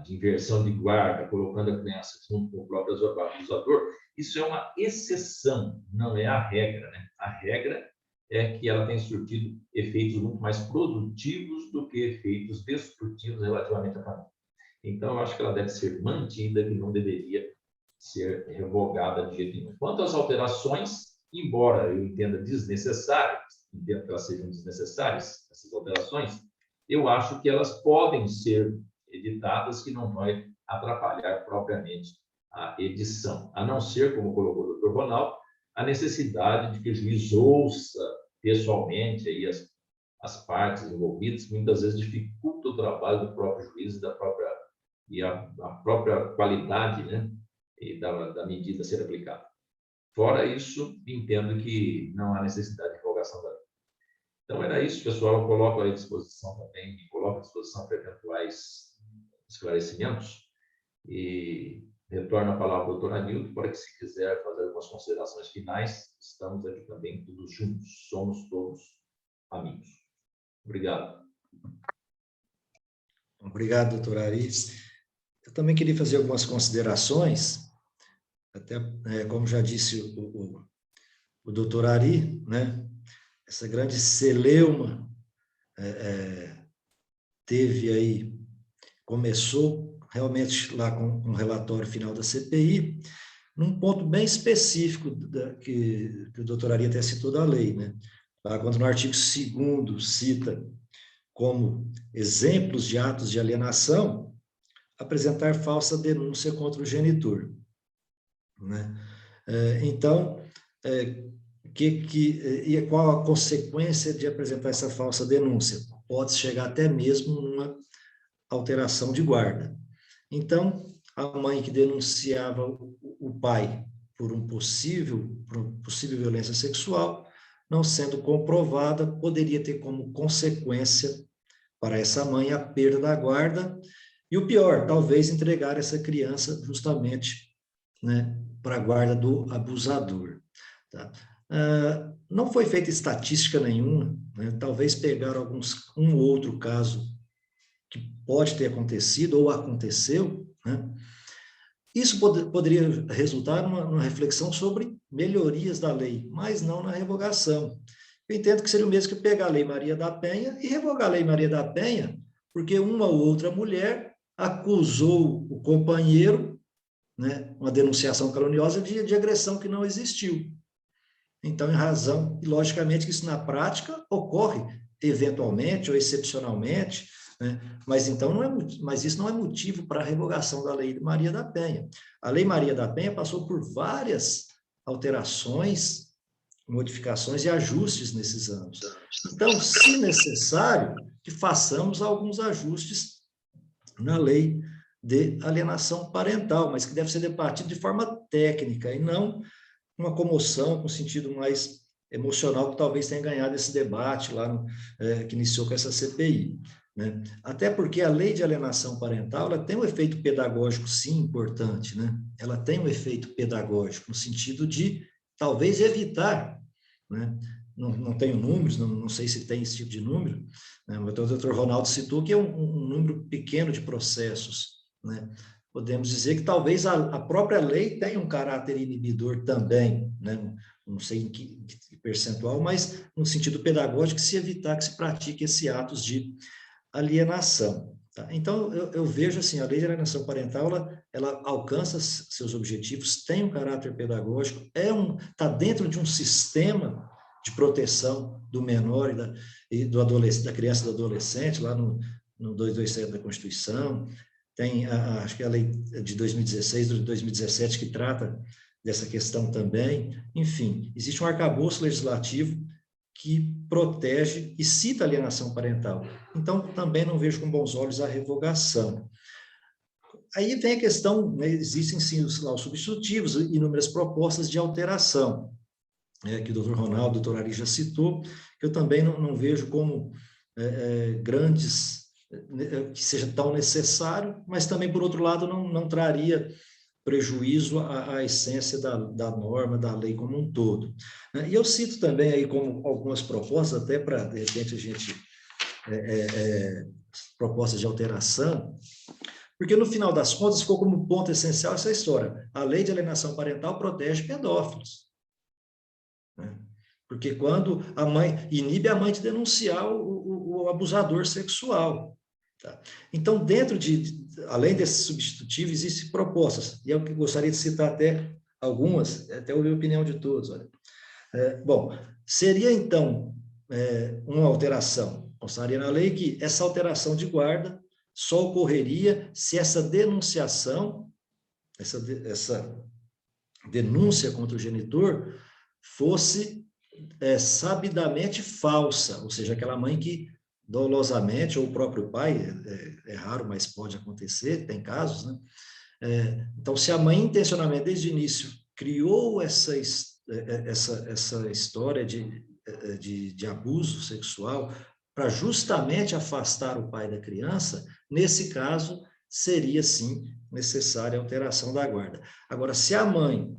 B: de inversão de guarda, colocando a criança junto com o próprio abusador, isso é uma exceção, não é a regra, né? A regra é que ela tem surtido efeitos muito mais produtivos do que efeitos destrutivos relativamente à família. Então, eu acho que ela deve ser mantida e não deveria ser revogada de jeito nenhum. Quanto às alterações, embora eu entenda desnecessárias, entendo que elas sejam desnecessárias, essas alterações, eu acho que elas podem ser editadas, que não vai atrapalhar propriamente a edição, a não ser, como colocou o doutor Ronaldo, a necessidade de que o juiz ouça pessoalmente aí as partes envolvidas, que muitas vezes dificulta o trabalho do próprio juiz e a própria qualidade, né, e da medida a ser aplicada. Fora isso, entendo que não há necessidade de revogação da lei. Então, era isso, pessoal. Eu coloco à disposição também, me coloco à disposição para eventuais esclarecimentos e retorno a palavra ao doutor Hamilton para que, se quiser fazer algumas considerações finais, estamos aqui também todos juntos, somos todos amigos. Obrigado.
J: Obrigado, doutor Aris. Eu também queria fazer algumas considerações, até como já disse o doutor Ari, né? Essa grande celeuma teve aí, começou realmente lá com um relatório final da CPI, num ponto bem específico que o doutor Ari até citou da lei, né? Lá, quando no artigo 2º cita como exemplos de atos de alienação, apresentar falsa denúncia contra o genitor, né? Então, e qual a consequência de apresentar essa falsa denúncia? Pode chegar até mesmo numa alteração de guarda. Então, a mãe que denunciava o pai por possível violência sexual, não sendo comprovada, poderia ter como consequência para essa mãe a perda da guarda e o pior, talvez entregar essa criança justamente, né, para a guarda do abusador. Tá? Não foi feita estatística nenhuma, né? Talvez pegaram um ou outro caso que pode ter acontecido ou aconteceu, né? Isso poderia resultar numa reflexão sobre melhorias da lei, mas não na revogação. Eu entendo que seria o mesmo que pegar a Lei Maria da Penha e revogar a Lei Maria da Penha, porque uma ou outra mulher acusou o companheiro, né, uma denunciação caluniosa de agressão que não existiu. Então, em razão, e logicamente que isso na prática ocorre eventualmente ou excepcionalmente, né? Mas isso não é motivo para a revogação da Lei Maria da Penha. A Lei Maria da Penha passou por várias alterações, modificações e ajustes nesses anos. Então, se necessário, que façamos alguns ajustes na lei de alienação parental, mas que deve ser debatido de forma técnica e não uma comoção com sentido mais emocional que talvez tenha ganhado esse debate lá que iniciou com essa CPI. Né? Até porque a lei de alienação parental ela tem um efeito pedagógico, sim, importante. Né? Ela tem um efeito pedagógico no sentido de talvez evitar, né? Não tenho números, não sei se tem esse tipo de número, né? Mas o doutor Ronaldo citou que é um número pequeno de processos. Né? Podemos dizer que talvez a própria lei tenha um caráter inibidor também, né? Não sei em que percentual, mas no sentido pedagógico, se evitar que se pratique esse atos de alienação. Tá? Então, eu vejo assim, a lei de alienação parental, ela alcança seus objetivos, tem um caráter pedagógico, está dentro de um sistema de proteção do menor da criança e do adolescente, lá no 227 da Constituição. Tem, acho que a lei de 2016, de 2017, que trata dessa questão também. Enfim, existe um arcabouço legislativo que protege e cita a alienação parental. Então, também não vejo com bons olhos a revogação. Aí vem a questão, né, existem sim os substitutivos, inúmeras propostas de alteração, que o doutor Ronaldo, o doutor Ari já citou, que eu também não vejo como grandes, que seja tão necessário, mas também, por outro lado, não traria prejuízo à essência da norma, da lei como um todo. E eu cito também aí como algumas propostas, até para, de repente, a gente... propostas de alteração, porque, no final das contas, ficou como ponto essencial essa história. A lei de alienação parental protege pedófilos. Né? Porque quando a mãe... inibe a mãe de denunciar o abusador sexual. Tá? Então, além desse substitutivo, existem propostas, e eu gostaria de citar até algumas, até ouvir a opinião de todos. Olha. Bom, seria, então, uma alteração, constaria na lei que essa alteração de guarda só ocorreria se essa denunciação, essa denúncia contra o genitor, fosse sabidamente falsa, ou seja, aquela mãe que dolosamente, ou o próprio pai, é raro, mas pode acontecer, tem casos, né? Então, se a mãe intencionalmente, desde o início, criou essa história de abuso sexual para justamente afastar o pai da criança, nesse caso, seria, sim, necessária a alteração da guarda. Agora, se a mãe,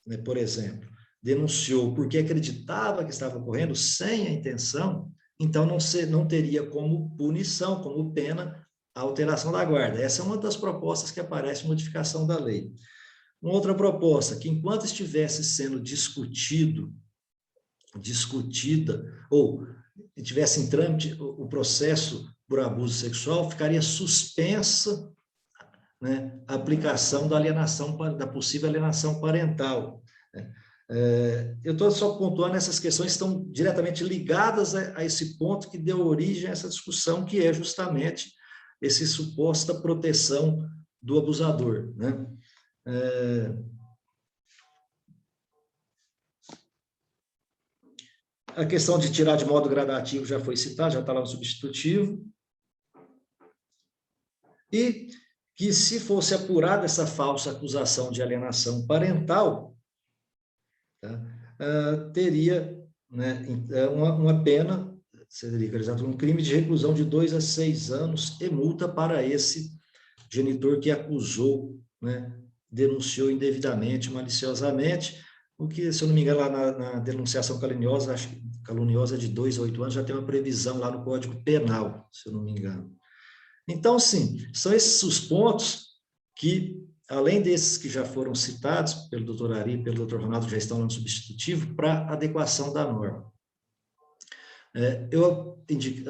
J: né, por exemplo, denunciou porque acreditava que estava ocorrendo sem a intenção, então não teria como punição, como pena, a alteração da guarda. Essa é uma das propostas que aparece em modificação da lei. Uma outra proposta, que enquanto estivesse sendo discutida, ou tivesse em trâmite o processo por abuso sexual, ficaria suspensa, né, a aplicação da possível alienação parental. Eu estou só pontuando essas questões que estão diretamente ligadas a esse ponto que deu origem a essa discussão, que é justamente essa suposta proteção do abusador, né? A questão de tirar de modo gradativo já foi citada, já está lá no substitutivo. E que, se fosse apurada essa falsa acusação de alienação parental, tá, teria, né, uma pena, seria realizado um crime de reclusão de 2 a 6 anos e multa para esse genitor que acusou, né, denunciou indevidamente, maliciosamente, o que, se eu não me engano, lá na denunciação caluniosa, acho que caluniosa de 2 a 8 anos, já tem uma previsão lá no Código Penal, se eu não me engano. Então, sim, são esses os pontos que, além desses que já foram citados pelo doutor Ari e pelo doutor Ronaldo, que já estão lá no substitutivo, para adequação da norma. Eu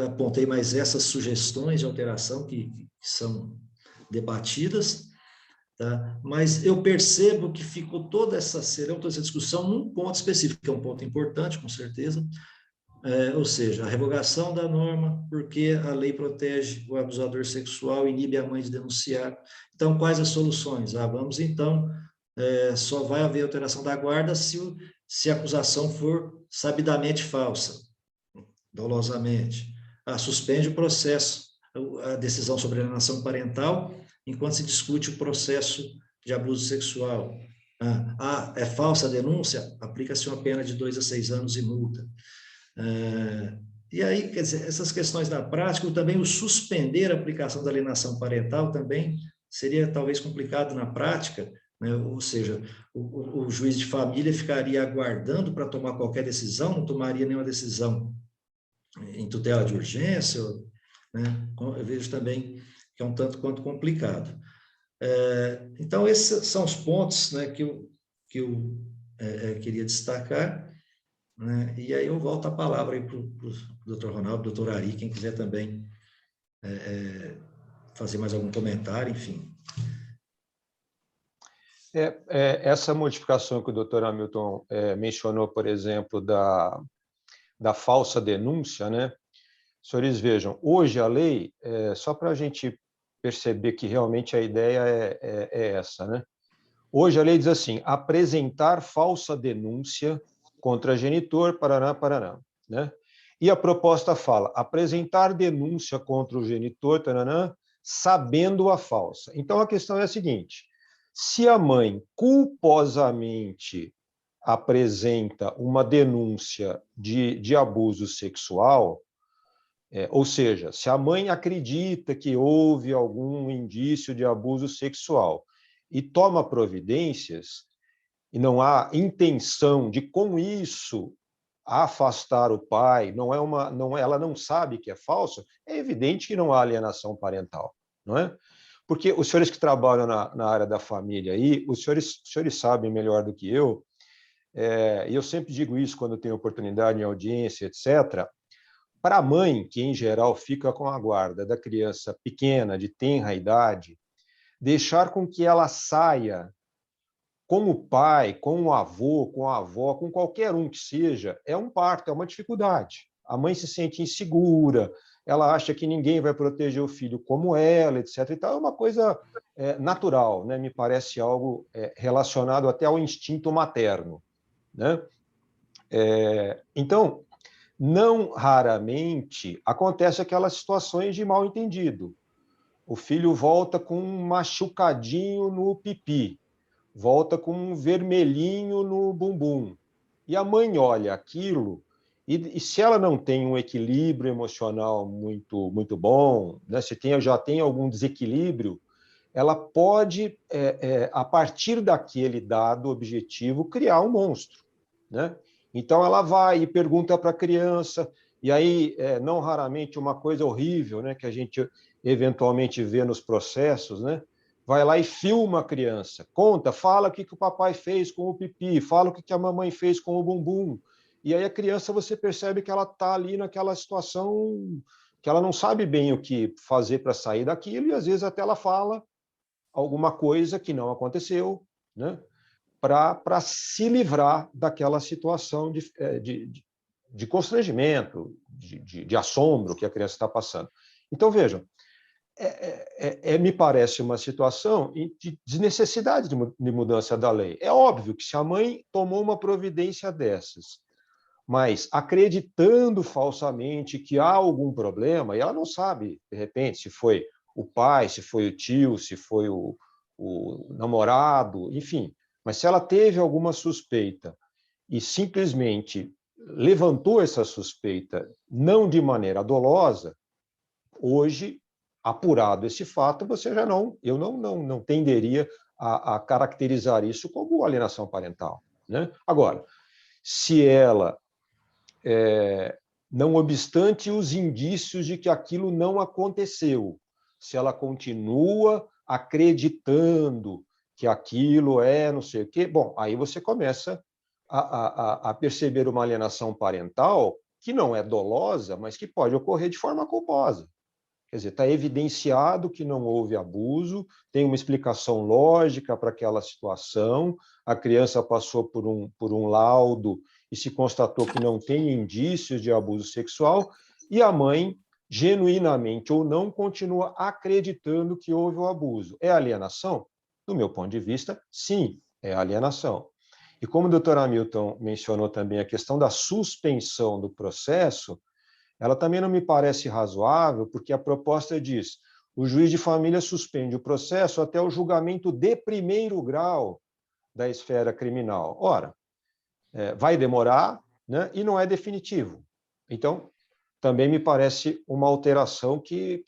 J: apontei mais essas sugestões de alteração que são debatidas, tá? Mas eu percebo que ficou toda essa discussão num ponto específico, que é um ponto importante, com certeza, ou seja, a revogação da norma, porque a lei protege o abusador sexual, inibe a mãe de denunciar. Então, quais as soluções? Vamos, então, só vai haver alteração da guarda se a acusação for sabidamente falsa, dolosamente. Suspende o processo, a decisão sobre alienação parental, enquanto se discute o processo de abuso sexual. É falsa a denúncia? Aplica-se uma pena de 2 a 6 anos e multa. E aí, quer dizer, essas questões da prática, também o suspender a aplicação da alienação parental também seria talvez complicado na prática, né? Ou seja, o juiz de família ficaria aguardando para tomar qualquer decisão, não tomaria nenhuma decisão em tutela de urgência, né? Eu vejo também que é um tanto quanto complicado. Então, esses são os pontos, né, que eu queria destacar, né? E aí eu volto a palavra para o doutor Ronaldo, doutor Ari, quem quiser também fazer mais algum comentário, enfim.
E: Essa modificação que o doutor Hamilton mencionou, por exemplo, da falsa denúncia, né? Senhores, vejam, hoje a lei, só para a gente perceber que realmente a ideia é essa, né? Hoje a lei diz assim, apresentar falsa denúncia contra genitor, parará, parará, né? E a proposta fala, apresentar denúncia contra o genitor, taranã, sabendo a falsa. Então, a questão é a seguinte, se a mãe culposamente apresenta uma denúncia de abuso sexual, ou seja, se a mãe acredita que houve algum indício de abuso sexual e toma providências, e não há intenção de, com isso, afastar o pai, ela não sabe que é falso, é evidente que não há alienação parental, não é? Porque os senhores que trabalham na área da família aí, os senhores sabem melhor do que eu, e eu sempre digo isso quando tenho oportunidade em audiência, etc., para a mãe, que em geral fica com a guarda da criança pequena, de tenra idade, deixar com que ela saia com o pai, com o avô, com a avó, com qualquer um que seja, é um parto, é uma dificuldade. A mãe se sente insegura, ela acha que ninguém vai proteger o filho como ela, etc. Então, é uma coisa natural, né? Me parece algo relacionado até ao instinto materno, né? Então, não raramente acontece aquelas situações de mal-entendido. O filho volta com um machucadinho no pipi, volta com um vermelhinho no bumbum. E a mãe olha aquilo, e se ela não tem um equilíbrio emocional muito, muito bom, né, se já tem algum desequilíbrio, ela pode, a partir daquele dado objetivo, criar um monstro, né? Então, ela vai e pergunta para a criança, e aí, não raramente, uma coisa horrível, né, que a gente eventualmente vê nos processos, né? Vai lá e filma a criança, conta, fala o que o papai fez com o pipi, fala o que a mamãe fez com o bumbum. E aí a criança, você percebe que ela está ali naquela situação que ela não sabe bem o que fazer para sair daquilo, e às vezes até ela fala alguma coisa que não aconteceu, né? Para se livrar daquela situação de constrangimento, de assombro que a criança está passando. Então, vejam, me parece uma situação de desnecessidade de mudança da lei. É óbvio que se a mãe tomou uma providência dessas, mas acreditando falsamente que há algum problema, e ela não sabe, de repente, se foi o pai, se foi o tio, se foi o namorado, enfim, mas se ela teve alguma suspeita e simplesmente levantou essa suspeita, não de maneira dolosa, hoje, apurado esse fato, eu não tenderia a caracterizar isso como alienação parental, né? Agora, se ela, não obstante os indícios de que aquilo não aconteceu, se ela continua acreditando que aquilo é não sei o quê, bom, aí você começa a perceber uma alienação parental que não é dolosa, mas que pode ocorrer de forma culposa. Quer dizer, está evidenciado que não houve abuso, tem uma explicação lógica para aquela situação, a criança passou por um laudo e se constatou que não tem indícios de abuso sexual, e a mãe, genuinamente ou não, continua acreditando que houve o abuso. É alienação? Do meu ponto de vista, sim, é alienação. E como o doutor Hamilton mencionou também a questão da suspensão do processo, ela também não me parece razoável, porque a proposta diz: o juiz de família suspende o processo até o julgamento de primeiro grau da esfera criminal. Ora, vai demorar, né, e não é definitivo. Então, também me parece uma alteração que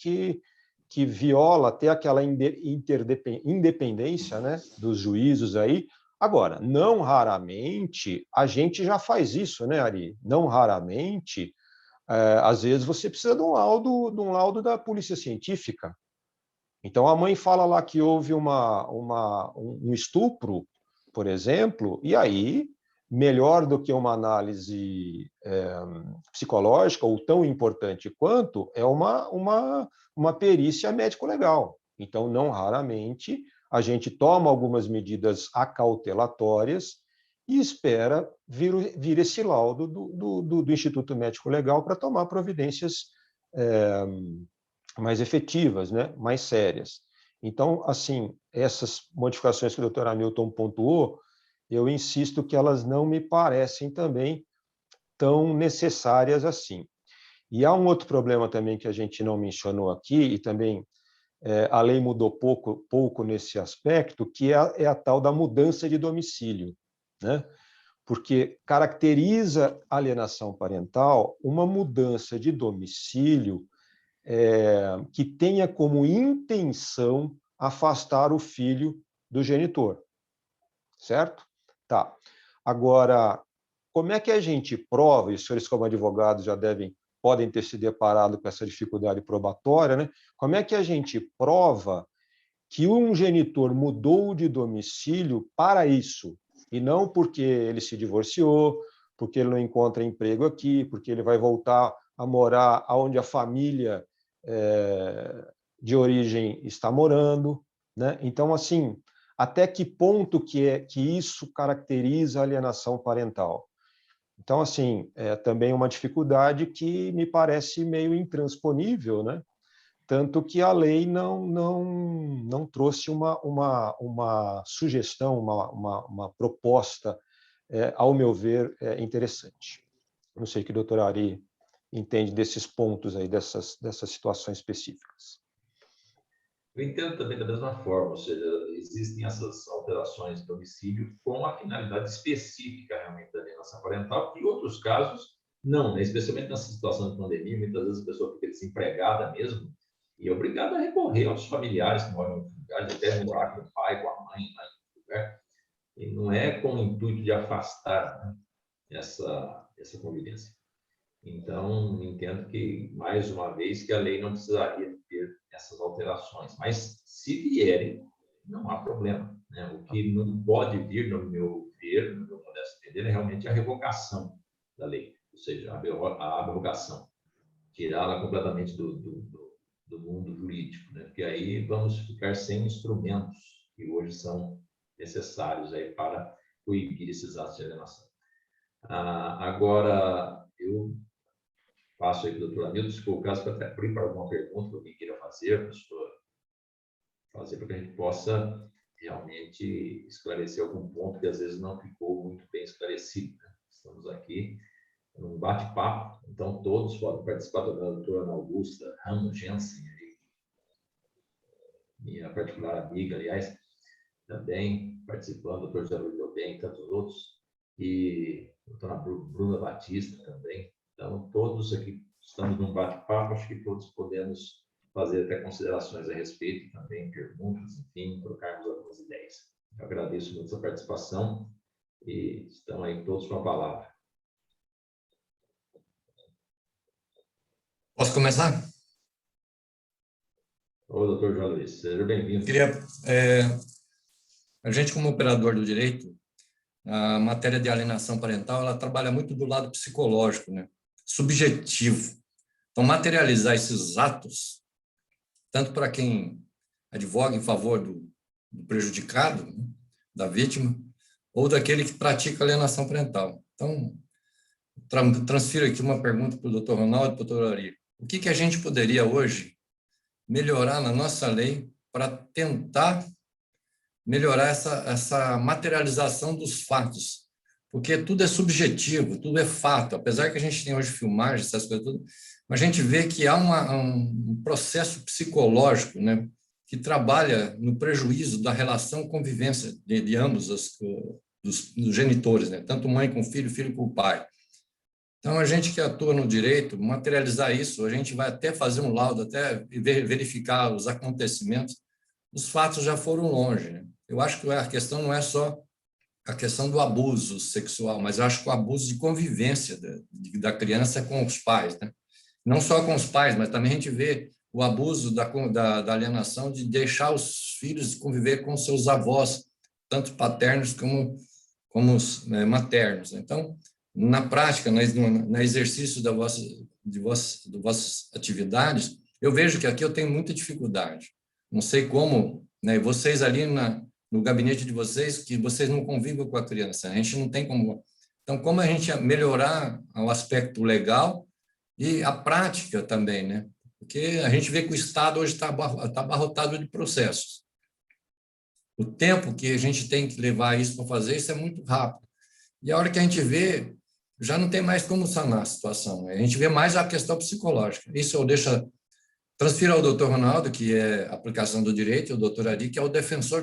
E: viola até aquela independência, né, dos juízos aí. Agora, não raramente a gente já faz isso, né, Ari? Não raramente, às vezes você precisa de um laudo da polícia científica. Então, a mãe fala lá que houve um estupro, por exemplo, e aí, melhor do que uma análise psicológica, ou tão importante quanto, é uma perícia médico-legal. Então, não raramente, a gente toma algumas medidas acautelatórias e espera vir esse laudo do Instituto Médico Legal para tomar providências mais efetivas, né? Mais sérias. Então, assim, essas modificações que o doutor Hamilton pontuou, eu insisto que elas não me parecem também tão necessárias assim. E há um outro problema também que a gente não mencionou aqui, e também a lei mudou pouco nesse aspecto, que é a tal da mudança de domicílio, né? Porque caracteriza alienação parental uma mudança de domicílio que tenha como intenção afastar o filho do genitor, certo? Tá. Agora, como é que a gente prova, e os senhores como advogados já podem ter se deparado com essa dificuldade probatória, né? Como é que a gente prova que um genitor mudou de domicílio para isso, e não porque ele se divorciou, porque ele não encontra emprego aqui, porque ele vai voltar a morar onde a família de origem está morando, né? Então, assim, até que ponto que isso caracteriza a alienação parental? Então, assim, é também uma dificuldade que me parece meio intransponível, né? Tanto que a lei não trouxe uma sugestão, uma proposta, ao meu ver, interessante. Não sei o que o doutor Ari entende desses pontos aí, dessas situações específicas.
B: Eu entendo também da mesma forma, ou seja, existem essas alterações de domicílio com a finalidade específica realmente da alienação parental, e em outros casos, não, né? Especialmente nessa situação de pandemia, muitas vezes a pessoa fica desempregada mesmo e é obrigada a recorrer aos familiares que moram em outros lugares, até morar com o pai, com a mãe, lá em outro lugar, e não é com o intuito de afastar, né, essa convivência. Então, entendo que, mais uma vez, que a lei não precisaria ter essas alterações, mas se vierem, não há problema, né? O que não pode vir, no meu ver, no meu modesto entender, é realmente a revogação da lei, ou seja, a abrogação, tirá-la completamente do mundo jurídico, né? Porque aí vamos ficar sem instrumentos que hoje são necessários aí para coibir esses atos de alienação. Agora, eu passo aí para o doutor Hamilton, se for o caso, para abrir para alguma pergunta que alguém queira fazer, para que a gente possa realmente esclarecer algum ponto que às vezes não ficou muito bem esclarecido, né? Estamos aqui um bate-papo, então todos podem participar, também a doutora Ana Augusta Ramos Jensen, minha particular amiga, aliás, também participando, o doutor José Luiz Delbem e tantos outros, e a doutora Bruna Batista também. Então, todos aqui estamos num bate-papo, acho que todos podemos fazer até considerações a respeito, também perguntas, enfim, trocarmos algumas ideias. Eu agradeço muito a sua participação e estão aí todos com a palavra.
D: Posso começar?
B: Ô, doutor João Luiz, seja bem-vindo.
D: A gente, como operador do direito, a matéria de alienação parental, ela trabalha muito do lado psicológico, né? Subjetivo. Então, materializar esses atos, tanto para quem advoga em favor do prejudicado, né, da vítima, ou daquele que pratica alienação parental. Então, transfiro aqui uma pergunta para o doutor Ronaldo e para o doutor Ari. O que a gente poderia hoje melhorar na nossa lei para tentar melhorar essa materialização dos fatos? Porque tudo é subjetivo, tudo é fato. Apesar que a gente tem hoje filmagens, essas coisas tudo, mas a gente vê que há um processo psicológico, né, que trabalha no prejuízo da relação convivência de ambos dos genitores, né, tanto mãe com filho, filho com pai. Então, a gente que atua no direito, materializar isso, a gente vai até fazer um laudo, até verificar os acontecimentos, os fatos já foram longe, né? Eu acho que a questão não é só a questão do abuso sexual, mas eu acho que o abuso de convivência da criança com os pais, né? Não só com os pais, mas também a gente vê o abuso da alienação de deixar os filhos conviver com seus avós, tanto paternos como os maternos. Então, na prática, no exercício de vossas atividades, eu vejo que aqui eu tenho muita dificuldade. Não sei como, né, vocês ali no gabinete de vocês, que vocês não convivem com a criança, a gente não tem como. Então, como a gente melhorar o aspecto legal e a prática também, né? Porque a gente vê que o Estado hoje está abarrotado de processos. O tempo que a gente tem que levar isso para fazer isso é muito rápido. E a hora que a gente vê, já não tem mais como sanar a situação, né? A gente vê mais a questão psicológica. Isso eu transfiro ao doutor Ronaldo, que é a aplicação do direito, e o doutor Ari, que é o defensor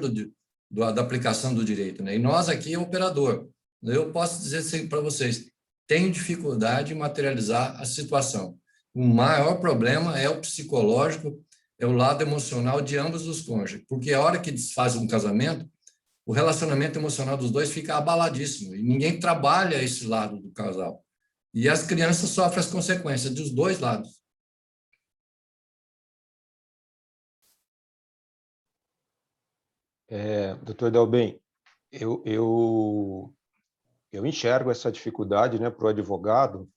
D: da aplicação do direito, né? E nós aqui é o operador. Eu posso dizer assim para vocês, tenho dificuldade em materializar a situação. O maior problema é o psicológico, é o lado emocional de ambos os cônjuges, porque a hora que desfaz um casamento, o relacionamento emocional dos dois fica abaladíssimo, e ninguém trabalha esse lado do casal. E as crianças sofrem as consequências dos dois lados.
E: Doutor Delbem, eu enxergo essa dificuldade, né, para o advogado.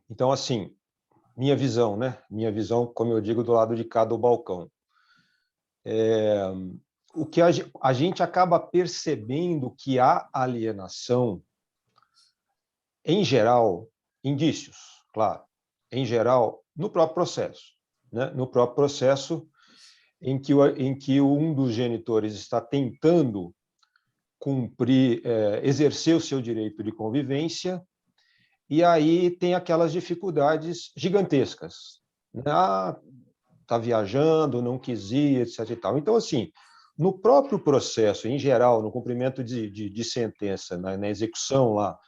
E: Então, assim, minha visão, né? Minha visão, como eu digo, do lado de cá do balcão. O que a gente acaba percebendo que há alienação, em geral, indícios, claro, em geral, no próprio processo, né? No próprio processo em que um dos genitores está tentando cumprir, exercer o seu direito de convivência, e aí tem aquelas dificuldades gigantescas. Está viajando, não quis ir, etc. E tal. Então, assim, no próprio processo, em geral, no cumprimento de sentença, na execução lá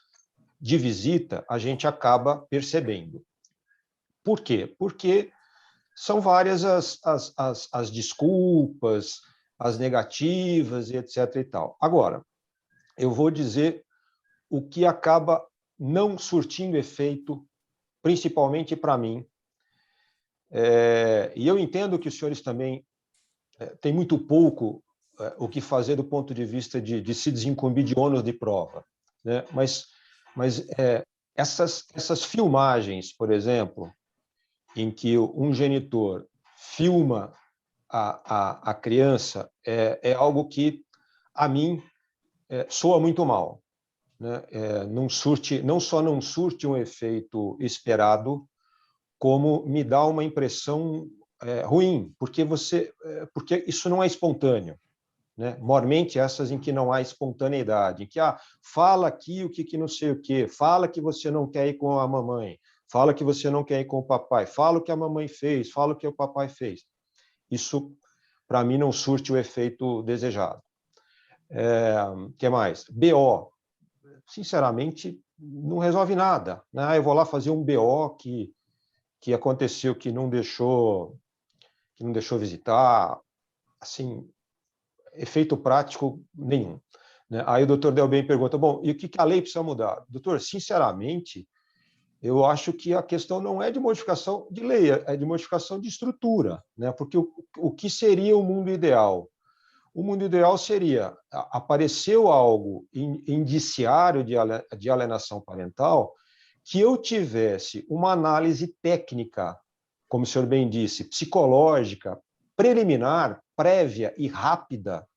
E: de visita, a gente acaba percebendo. Por quê? Porque são várias as desculpas, as negativas, etc. e tal. Agora, eu vou dizer o que acaba não surtindo efeito, principalmente para mim. E eu entendo que os senhores também têm muito pouco o que fazer do ponto de vista de se desincumbir de ônus de prova, né? Mas essas filmagens, por exemplo, em que um genitor filma a criança, é algo que, a mim, soa muito mal, né? Não só não surte um efeito esperado, como me dá uma impressão ruim, porque isso não é espontâneo, né? Mormente essas em que não há espontaneidade, em que fala aqui o que não sei o quê, fala que você não quer ir com a mamãe, fala que você não quer ir com o papai, fala o que a mamãe fez, fala o que o papai fez. Isso, para mim, não surte o efeito desejado. Que mais? BO. Sinceramente, não resolve nada, né? Eu vou lá fazer um BO que aconteceu, que não deixou visitar, assim, efeito prático nenhum, né? Aí o doutor Delbem pergunta, bom, e o que a lei precisa mudar? Doutor, sinceramente, eu acho que a questão não é de modificação de lei, é de modificação de estrutura, né? Porque o que seria o mundo ideal? O mundo ideal seria, apareceu algo indiciário de alienação parental, que eu tivesse uma análise técnica, como o senhor bem disse, psicológica, preliminar, prévia e rápida,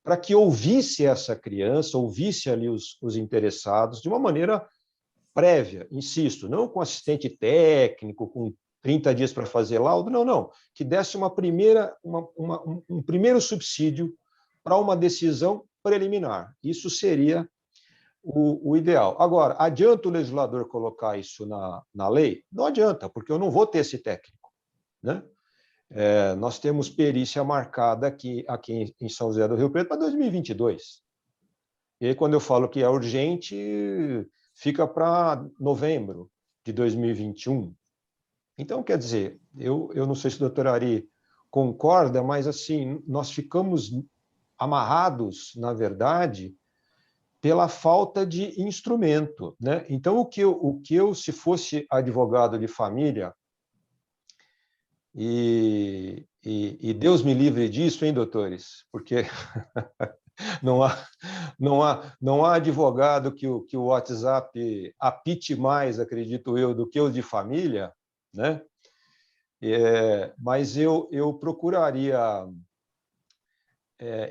E: para que ouvisse essa criança, ouvisse ali os interessados de uma maneira prévia, insisto, não com assistente técnico, com 30 dias para fazer laudo, não, que desse um primeiro subsídio para uma decisão preliminar. Isso seria o ideal. Agora, adianta o legislador colocar isso na lei? Não adianta, porque eu não vou ter esse técnico, né? Nós temos perícia marcada aqui em São José do Rio Preto para 2022. E aí, quando eu falo que é urgente, fica para novembro de 2021. Então, quer dizer, eu não sei se o doutor Ari concorda, mas assim, nós ficamos amarrados, na verdade, pela falta de instrumento, né? Então, o que eu, se fosse advogado de família, e Deus me livre disso, hein, doutores? Porque não há advogado que o WhatsApp apite mais, acredito eu, do que o de família, né? Mas eu procuraria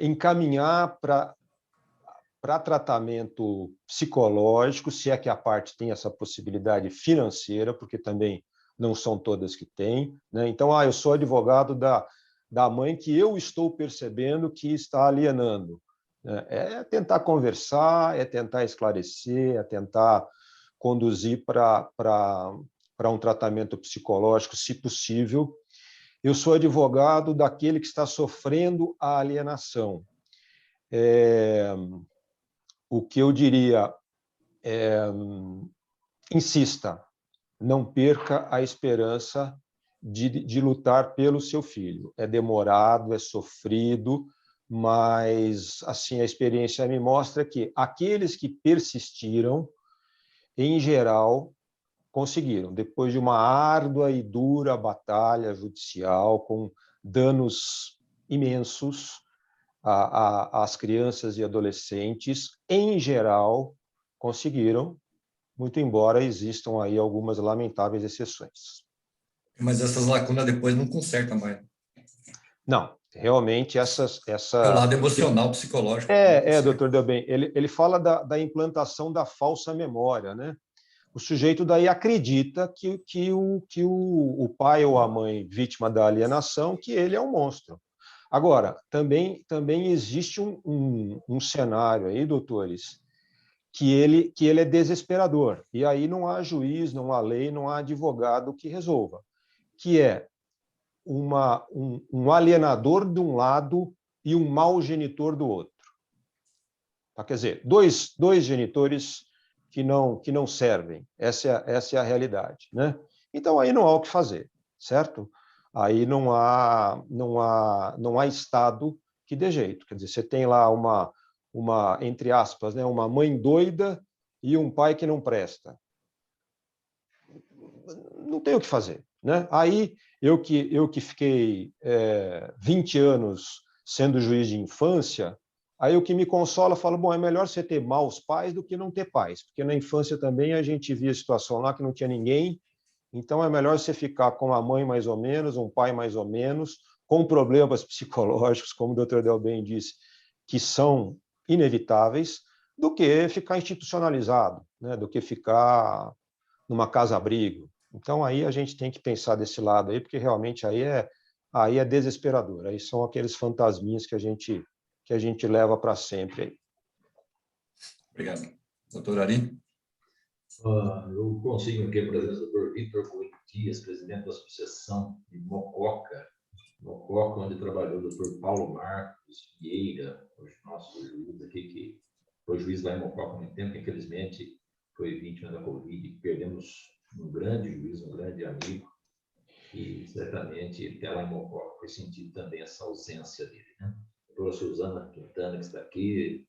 E: encaminhar para tratamento psicológico, se é que a parte tem essa possibilidade financeira, porque também não são todas que têm, né? Então, eu sou advogado da mãe que eu estou percebendo que está alienando. É tentar conversar, é tentar esclarecer, é tentar conduzir para um tratamento psicológico, se possível. Eu sou advogado daquele que está sofrendo a alienação. O que eu diria insista, não perca a esperança de lutar pelo seu filho. É demorado, é sofrido, mas assim a experiência me mostra que aqueles que persistiram, em geral, conseguiram, depois de uma árdua e dura batalha judicial, com danos imensos às crianças e adolescentes, em geral, conseguiram, muito embora existam aí algumas lamentáveis exceções.
D: Mas essas lacunas depois não consertam mais.
E: Não, realmente essa...
D: É o lado emocional, psicológico.
E: Doutor Delbem, ele fala da implantação da falsa memória, né? O sujeito daí acredita que o pai ou a mãe vítima da alienação, que ele é um monstro. Agora, também existe um cenário aí, doutores, que ele é desesperador. E aí não há juiz, não há lei, não há advogado que resolva. Que é um alienador de um lado e um mau genitor do outro. Quer dizer, dois genitores que não servem. Essa é a realidade, né? Então, aí não há o que fazer, certo? Aí não há Estado que dê jeito. Quer dizer, você tem lá uma entre aspas, né, uma mãe doida e um pai que não presta. Não tem o que fazer, né? Aí, eu que fiquei 20 anos sendo juiz de infância, aí o que me consola, falo, bom, é melhor você ter maus pais do que não ter pais, porque na infância também a gente via a situação lá que não tinha ninguém, então é melhor você ficar com a mãe mais ou menos, um pai mais ou menos, com problemas psicológicos, como o doutor Delbem disse, que são inevitáveis, do que ficar institucionalizado, né? Do que ficar numa casa-abrigo. Então, aí a gente tem que pensar desse lado aí, porque realmente aí é desesperador. Aí são aqueles fantasminhas que a que a gente leva para sempre aí.
D: Obrigado. Doutor Ari?
B: Eu consigo aqui a presença do doutor Vitor Coelho Dias, presidente da Associação de Mococa, onde trabalhou o doutor Paulo Marcos Vieira, hoje nosso juiz aqui, que foi juiz lá em Mococa há muito tempo, infelizmente foi vítima da Covid, perdemos um grande juiz, um grande amigo, e certamente até lá em Mococa foi sentido também essa ausência dele, né? A doutora Suzana Quintana, que está aqui,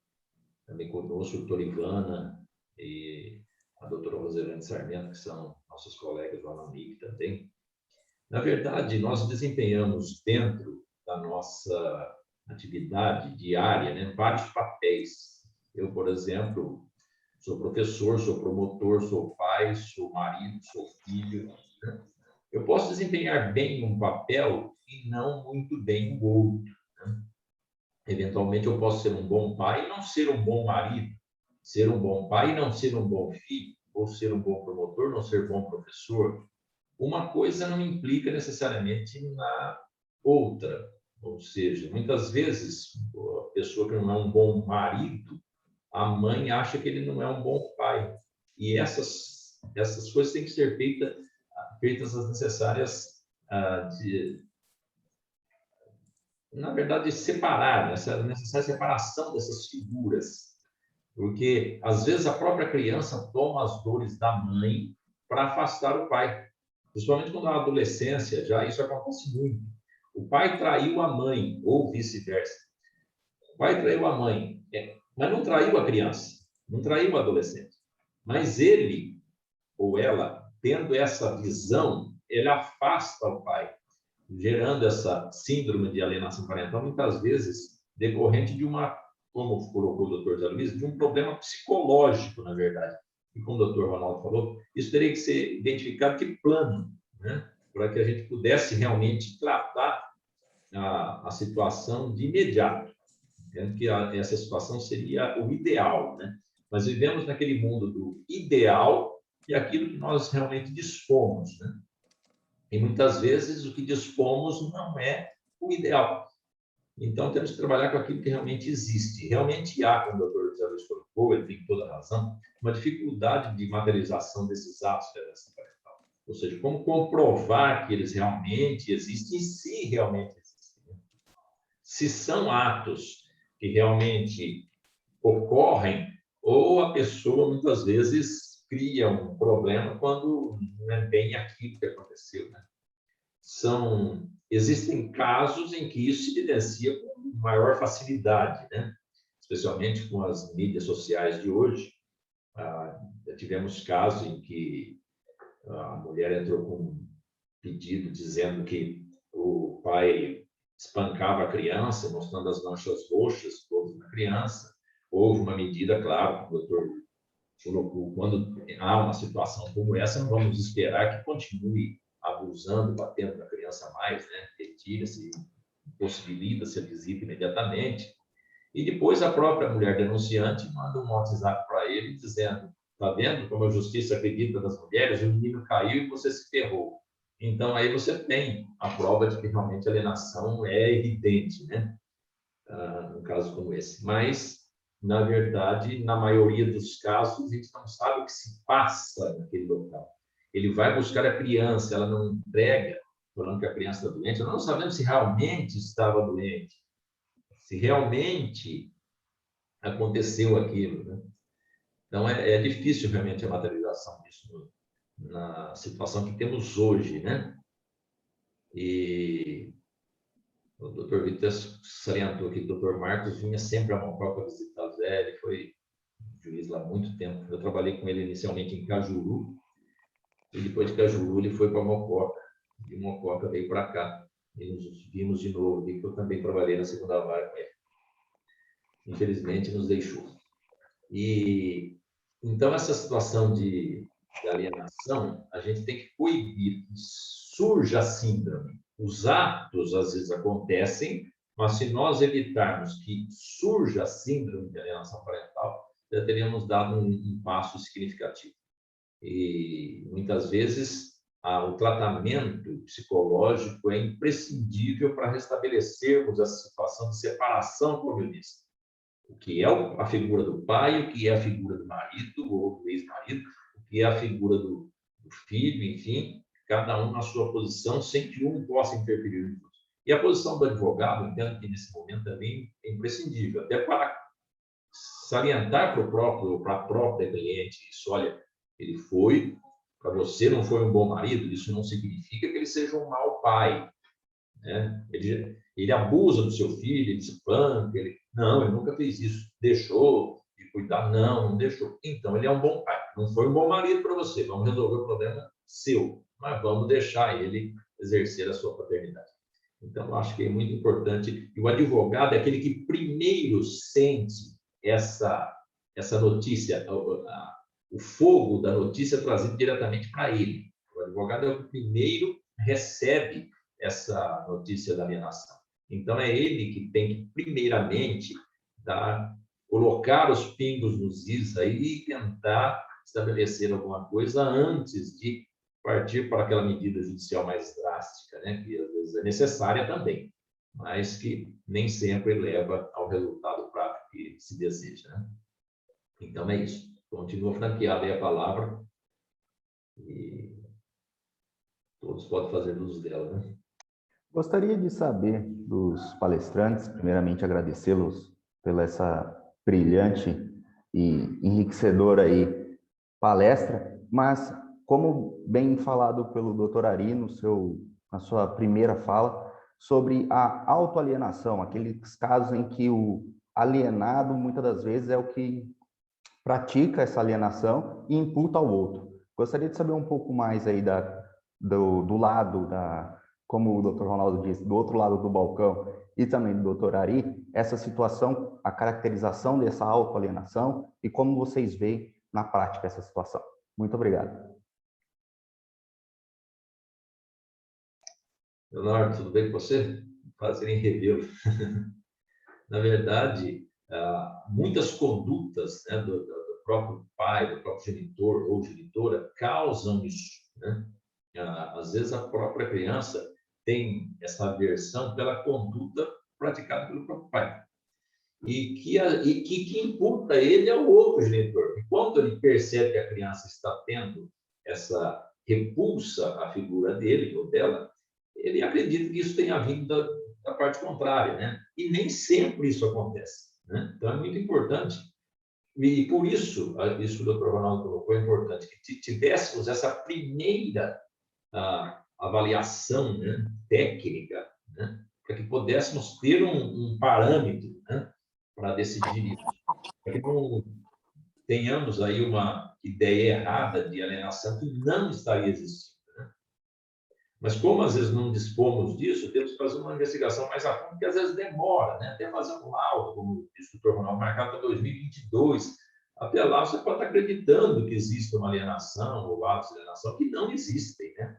B: também conosco, a doutora Ivana e a doutora Roselane Sarmento, que são nossos colegas lá na UNIC também. Na verdade, nós desempenhamos dentro da nossa atividade diária, né, vários papéis. Eu, por exemplo, sou professor, sou promotor, sou pai, sou marido, sou filho, né? Eu posso desempenhar bem um papel e não muito bem o outro, né? Eventualmente, eu posso ser um bom pai e não ser um bom marido, ser um bom pai e não ser um bom filho, ou ser um bom promotor, não ser bom professor. Uma coisa não implica necessariamente na outra. Ou seja, muitas vezes, a pessoa que não é um bom marido, a mãe acha que ele não é um bom pai. E essas coisas têm que ser feitas as necessárias na verdade, separar, essa necessária separação dessas figuras. Porque, às vezes, a própria criança toma as dores da mãe para afastar o pai. Principalmente quando na adolescência, já isso acontece muito. O pai traiu a mãe, ou vice-versa. O pai traiu a mãe, mas não traiu a criança, não traiu o adolescente. Mas ele, ou ela, tendo essa visão, ele afasta o pai, gerando essa síndrome de alienação parental, muitas vezes decorrente de uma, como colocou o doutor Zé Luiz, de um problema psicológico, na verdade. E como o doutor Ronaldo falou, isso teria que ser identificado que plano, né? Para que a gente pudesse realmente tratar a situação de imediato, entendo que essa situação seria o ideal, né? Mas vivemos naquele mundo do ideal e aquilo que nós realmente dispomos, né? E muitas vezes o que dispomos não é o ideal. Então, temos que trabalhar com aquilo que realmente existe. Realmente há, como o doutor José Luiz colocou, ele tem toda a razão, uma dificuldade de materialização desses atos de alienação parental. Ou seja, como comprovar que eles realmente existem e se realmente existem. Se são atos que realmente ocorrem, ou a pessoa, muitas vezes, cria um problema quando não é bem aquilo que aconteceu, né? Existem casos em que isso se evidencia com maior facilidade, né? Especialmente com as mídias sociais de hoje. Tivemos casos em que a mulher entrou com um pedido dizendo que o pai espancava a criança, mostrando as manchas roxas todas na criança. Houve uma medida, claro, o doutor colocou, quando há uma situação como essa, não vamos esperar que continue abusando, batendo na criança mais, né? Retira-se, possibilita-se a visita imediatamente. E depois a própria mulher denunciante manda um WhatsApp para ele dizendo: está vendo como a justiça acredita nas mulheres? O menino caiu e você se ferrou. Então, aí você tem a prova de que realmente a alienação é evidente, né? Num caso como esse. Mas, na verdade, na maioria dos casos, a gente não sabe o que se passa naquele local. Ele vai buscar a criança, ela não entrega, falando que a criança está doente. Nós não sabemos se realmente estava doente, se realmente aconteceu aquilo, né? Então, é difícil realmente a materialização disso na situação que temos hoje, né? E o doutor Vitor salientou que o doutor Marcos vinha sempre a Mococa visitar o Zé, ele foi juiz lá há muito tempo. Eu trabalhei com ele inicialmente em Cajuru, e depois de Cajuru ele foi para Mococa, e Mococa veio para cá. E nos vimos de novo, e eu também trabalhei na segunda vara com ele. Infelizmente, nos deixou. E então, essa situação de alienação, a gente tem que coibir que surja a síndrome. Os atos, às vezes, acontecem, mas se nós evitarmos que surja a síndrome de alienação parental, já teríamos dado um passo significativo. E, muitas vezes, o tratamento psicológico é imprescindível para restabelecermos essa situação de separação, como eu disse. O que é a figura do pai, o que é a figura do marido ou do ex-marido, o que é a figura do filho, enfim, cada um na sua posição, sem que um possa interferir no outro. E a posição do advogado, entendo que nesse momento também é imprescindível, até para salientar para a própria cliente isso, olha, ele foi, para você não foi um bom marido, isso não significa que ele seja um mau pai, né? Ele abusa do seu filho, ele espanca, não, ele nunca fez isso, deixou de cuidar, não deixou. Então, ele é um bom pai, não foi um bom marido para você, vamos resolver o problema seu, mas vamos deixar ele exercer a sua paternidade. Então, eu acho que é muito importante, e o advogado é aquele que primeiro sente essa notícia, o fogo da notícia trazido diretamente para ele. O advogado é o que primeiro recebe essa notícia da alienação. Então, é ele que tem que, primeiramente, colocar os pingos nos is aí e tentar estabelecer alguma coisa antes de partir para aquela medida judicial mais drástica, né? Que às vezes é necessária também, mas que nem sempre leva ao resultado prático que se deseja, né? Então, é isso. Continua franqueada aí a palavra e todos podem fazer uso dela, né?
K: Gostaria de saber dos palestrantes, primeiramente agradecê-los pela essa brilhante e enriquecedora aí palestra, mas como bem falado pelo Dr. Ari na sua primeira fala, sobre a autoalienação, aqueles casos em que o alienado, muitas das vezes, é o que pratica essa alienação e imputa ao outro. Gostaria de saber um pouco mais aí do lado, como o Dr. Ronaldo disse, do outro lado do balcão, e também do Dr. Ari, essa situação, a caracterização dessa autoalienação e como vocês veem na prática essa situação. Muito obrigado.
B: Leonardo, tudo bem com você? Prazer em revê-lo. Na verdade, muitas condutas, né, do próprio pai, do próprio genitor ou genitora causam isso, né? Às vezes a própria criança tem essa aversão pela conduta praticada pelo próprio pai e que imputa ele ao outro genitor. E quando ele percebe que a criança está tendo essa repulsa à figura dele ou dela, ele acredita que isso tenha vindo da parte contrária, né? E nem sempre isso acontece, né? Então é muito importante, e por isso que o Dr. Ronaldo colocou, é importante que tivéssemos essa primeira avaliação, né, técnica, né, para que pudéssemos ter um parâmetro, né, para decidir isso, para que não tenhamos aí uma ideia errada de alienação que não estaria existindo. Mas como às vezes não dispomos disso, temos que fazer uma investigação mais a fundo, que às vezes demora, né? Até fazer um laudo, como disse o Dr. Ronaldo, marcado para 2022. Até lá você pode estar acreditando que existe uma alienação ou atos de alienação que não existem, né?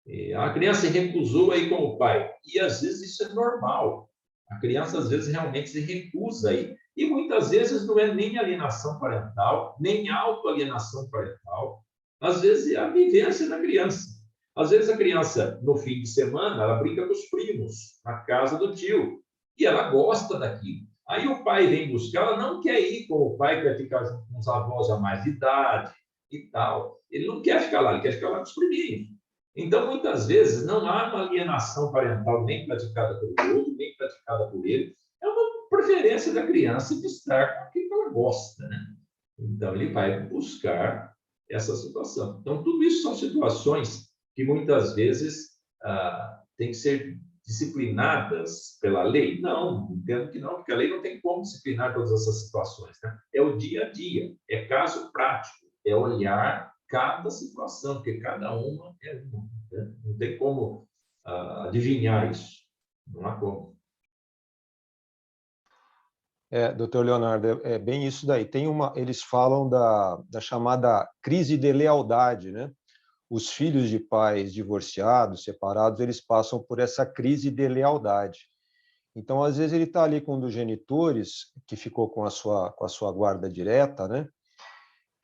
B: E a criança se recusou aí com o pai. E às vezes isso é normal. A criança às vezes realmente se recusa aí. E muitas vezes não é nem alienação parental, nem autoalienação parental. Às vezes é a vivência da criança. Às vezes a criança, no fim de semana, ela brinca com os primos, na casa do tio, e ela gosta daquilo. Aí o pai vem buscar, ela não quer ir com o pai, quer ficar junto com os avós a mais de idade e tal. Ele não quer ficar lá, ele quer ficar lá com os priminhos. Então, muitas vezes, não há uma alienação parental nem praticada pelo outro, nem praticada por ele. É uma preferência da criança de estar com aquilo que ela gosta, né? Então, ele vai buscar essa situação. Então, tudo isso são situações que muitas vezes têm que ser disciplinadas pela lei? Não, entendo que não, porque a lei não tem como disciplinar todas essas situações, né? É o dia a dia, é caso prático, é olhar cada situação, porque cada uma é uma, né? Não tem como adivinhar isso, não há como.
E: Doutor Leonardo, é bem isso daí. Eles falam da chamada crise de lealdade, né? Os filhos de pais divorciados, separados, eles passam por essa crise de lealdade. Então, às vezes, ele está ali com um dos genitores, que ficou com a sua guarda direta, né?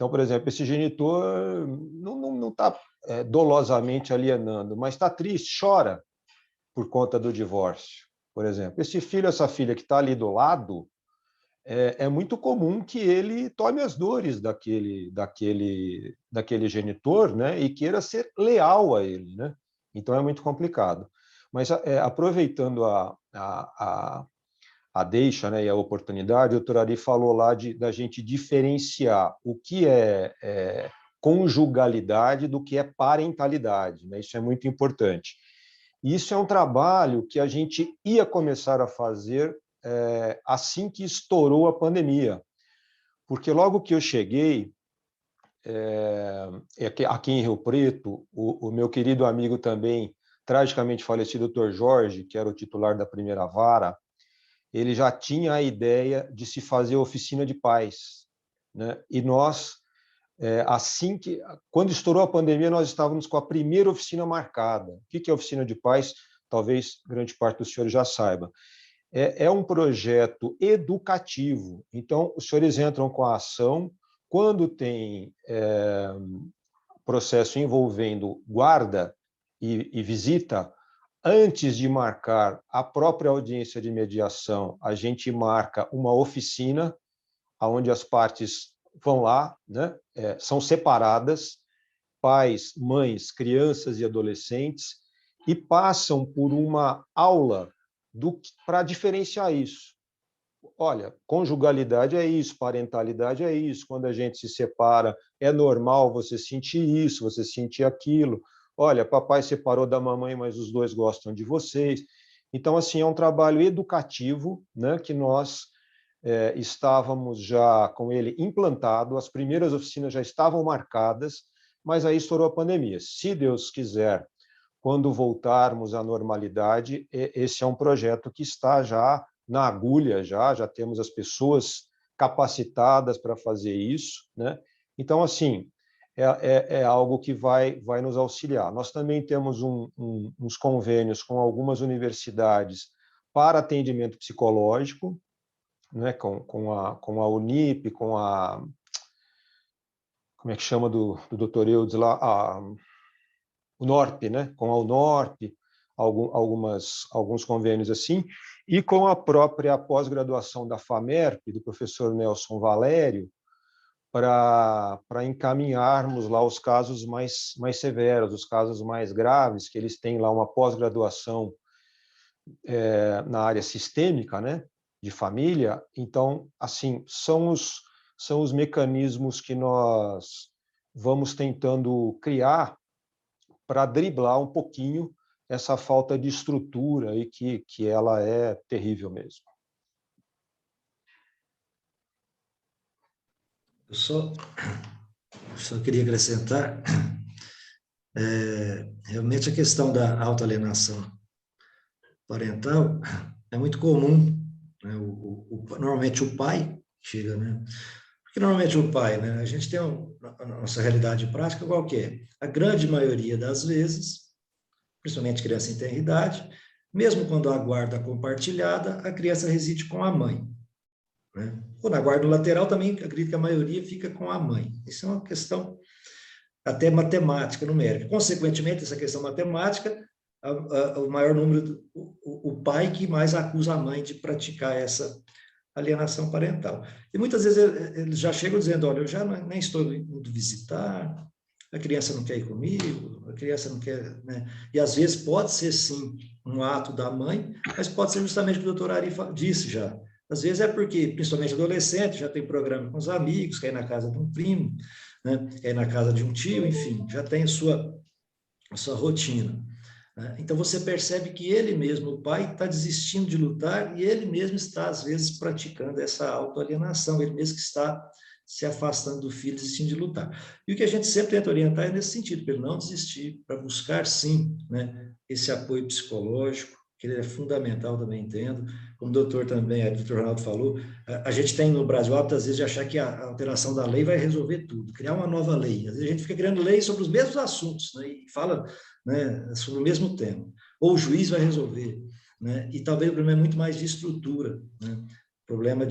E: Então, por exemplo, esse genitor não está dolosamente alienando, mas está triste, chora por conta do divórcio, por exemplo. Esse filho, essa filha que está ali do lado, é muito comum que ele tome as dores daquele genitor, né, e queira ser leal a ele, né? Então é muito complicado. Mas aproveitando a deixa, né, e a oportunidade, o doutor Ari falou lá da gente diferenciar o que é conjugalidade do que é parentalidade, né? Isso é muito importante. E isso é um trabalho que a gente ia começar a fazer assim que estourou a pandemia, porque logo que eu cheguei aqui em Rio Preto, o meu querido amigo também, tragicamente falecido, Dr. Jorge, que era o titular da primeira vara, ele já tinha a ideia de se fazer oficina de pais, né? E nós, quando estourou a pandemia, nós estávamos com a primeira oficina marcada. O que é oficina de pais? Talvez grande parte dos senhores já saiba. É um projeto educativo. Então, os senhores entram com a ação. Quando tem processo envolvendo guarda e visita, antes de marcar a própria audiência de mediação, a gente marca uma oficina, onde as partes vão lá, né? São separadas, pais, mães, crianças e adolescentes, e passam por uma aula para diferenciar isso. Olha, conjugalidade é isso, parentalidade é isso, quando a gente se separa, é normal você sentir isso, você sentir aquilo. Olha, papai separou da mamãe, mas os dois gostam de vocês. Então, assim, é um trabalho educativo, né, que nós estávamos já com ele implantado, as primeiras oficinas já estavam marcadas, mas aí estourou a pandemia. Se Deus quiser, quando voltarmos à normalidade, esse é um projeto que está já na agulha, já temos as pessoas capacitadas para fazer isso, né? Então, assim, é algo que vai nos auxiliar. Nós também temos uns convênios com algumas universidades para atendimento psicológico, né? com a Unip, com a... Como é que chama do doutor Eudes lá? O NORP, né? Com a UNORP, alguns convênios assim, e com a própria pós-graduação da FAMERP, do professor Nelson Valério, para encaminharmos lá os casos mais severos, os casos mais graves, que eles têm lá uma pós-graduação na área sistêmica, né? De família. Então, assim, são os mecanismos que nós vamos tentando criar para driblar um pouquinho essa falta de estrutura aí que ela é terrível mesmo.
J: Eu só queria acrescentar, realmente a questão da autoalienação parental é muito comum, né? Normalmente o pai chega, né? Porque normalmente o pai, né? A gente tem a nossa realidade prática qual que é? A grande maioria das vezes, principalmente criança em tenra idade, mesmo quando a guarda é compartilhada, a criança reside com a mãe, né? Ou na guarda lateral também, acredito que a maioria fica com a mãe. Isso é uma questão até matemática, numérica. Consequentemente, essa questão matemática, o maior número, o pai que mais acusa a mãe de praticar essa alienação parental. E muitas vezes eles já chegam dizendo, olha, eu já nem estou indo visitar, a criança não quer ir comigo, a criança não quer, né? E às vezes pode ser sim um ato da mãe, mas pode ser justamente o que o doutor Ari disse já. Às vezes é porque, principalmente adolescente, já tem programa com os amigos, quer ir na casa de um primo, né? Quer ir na casa de um tio, enfim, já tem a sua rotina. Então, você percebe que ele mesmo, o pai, está desistindo de lutar e ele mesmo está, às vezes, praticando essa autoalienação, ele mesmo que está se afastando do filho, desistindo de lutar. E o que a gente sempre tenta orientar é nesse sentido, para ele não desistir, para buscar, sim, né, esse apoio psicológico, que ele é fundamental, também entendo. Como o doutor também, o doutor Ronaldo falou, a gente tem no Brasil, às vezes, de achar que a alteração da lei vai resolver tudo, criar uma nova lei. Às vezes a gente fica criando leis sobre os mesmos assuntos, né, e fala, né, sobre o mesmo tema. Ou o juiz vai resolver, né, e talvez o problema é muito mais de estrutura, né. O problema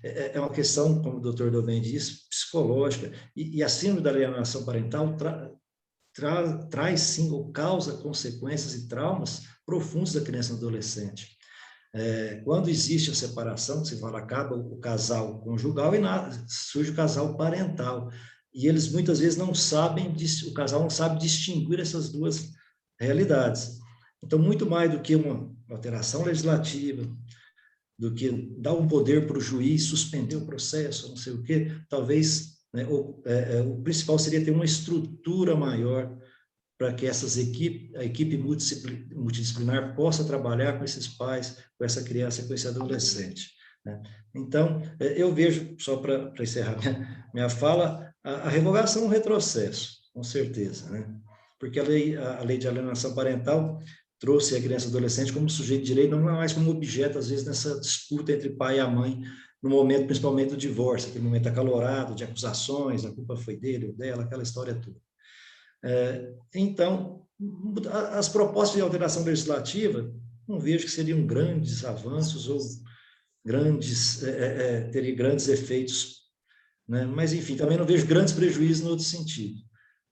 J: é uma questão, como o doutor Dovem disse, psicológica, e a síndrome da alienação parental traz sim, ou causa consequências e traumas profundos da criança e do adolescente. Quando existe a separação, se fala, acaba o casal conjugal e surge o casal parental, e eles muitas vezes não sabem, o casal não sabe distinguir essas duas realidades. Então, muito mais do que uma alteração legislativa, do que dar um poder para o juiz suspender o processo, não sei o quê, talvez, né, o principal seria ter uma estrutura maior para que a equipe multidisciplinar possa trabalhar com esses pais, com essa criança, com esse adolescente, né? Então, eu vejo, só para encerrar minha fala, a revogação é um retrocesso, com certeza, né? Porque a lei de alienação parental trouxe a criança e adolescente como sujeito de direito, não mais como objeto, às vezes, nessa disputa entre pai e a mãe, no momento, principalmente, do divórcio, aquele momento acalorado, de acusações, a culpa foi dele ou dela, aquela história toda. Então, as propostas de alteração legislativa, não vejo que seriam grandes avanços ou teriam grandes efeitos, né? Mas, enfim, também não vejo grandes prejuízos no outro sentido.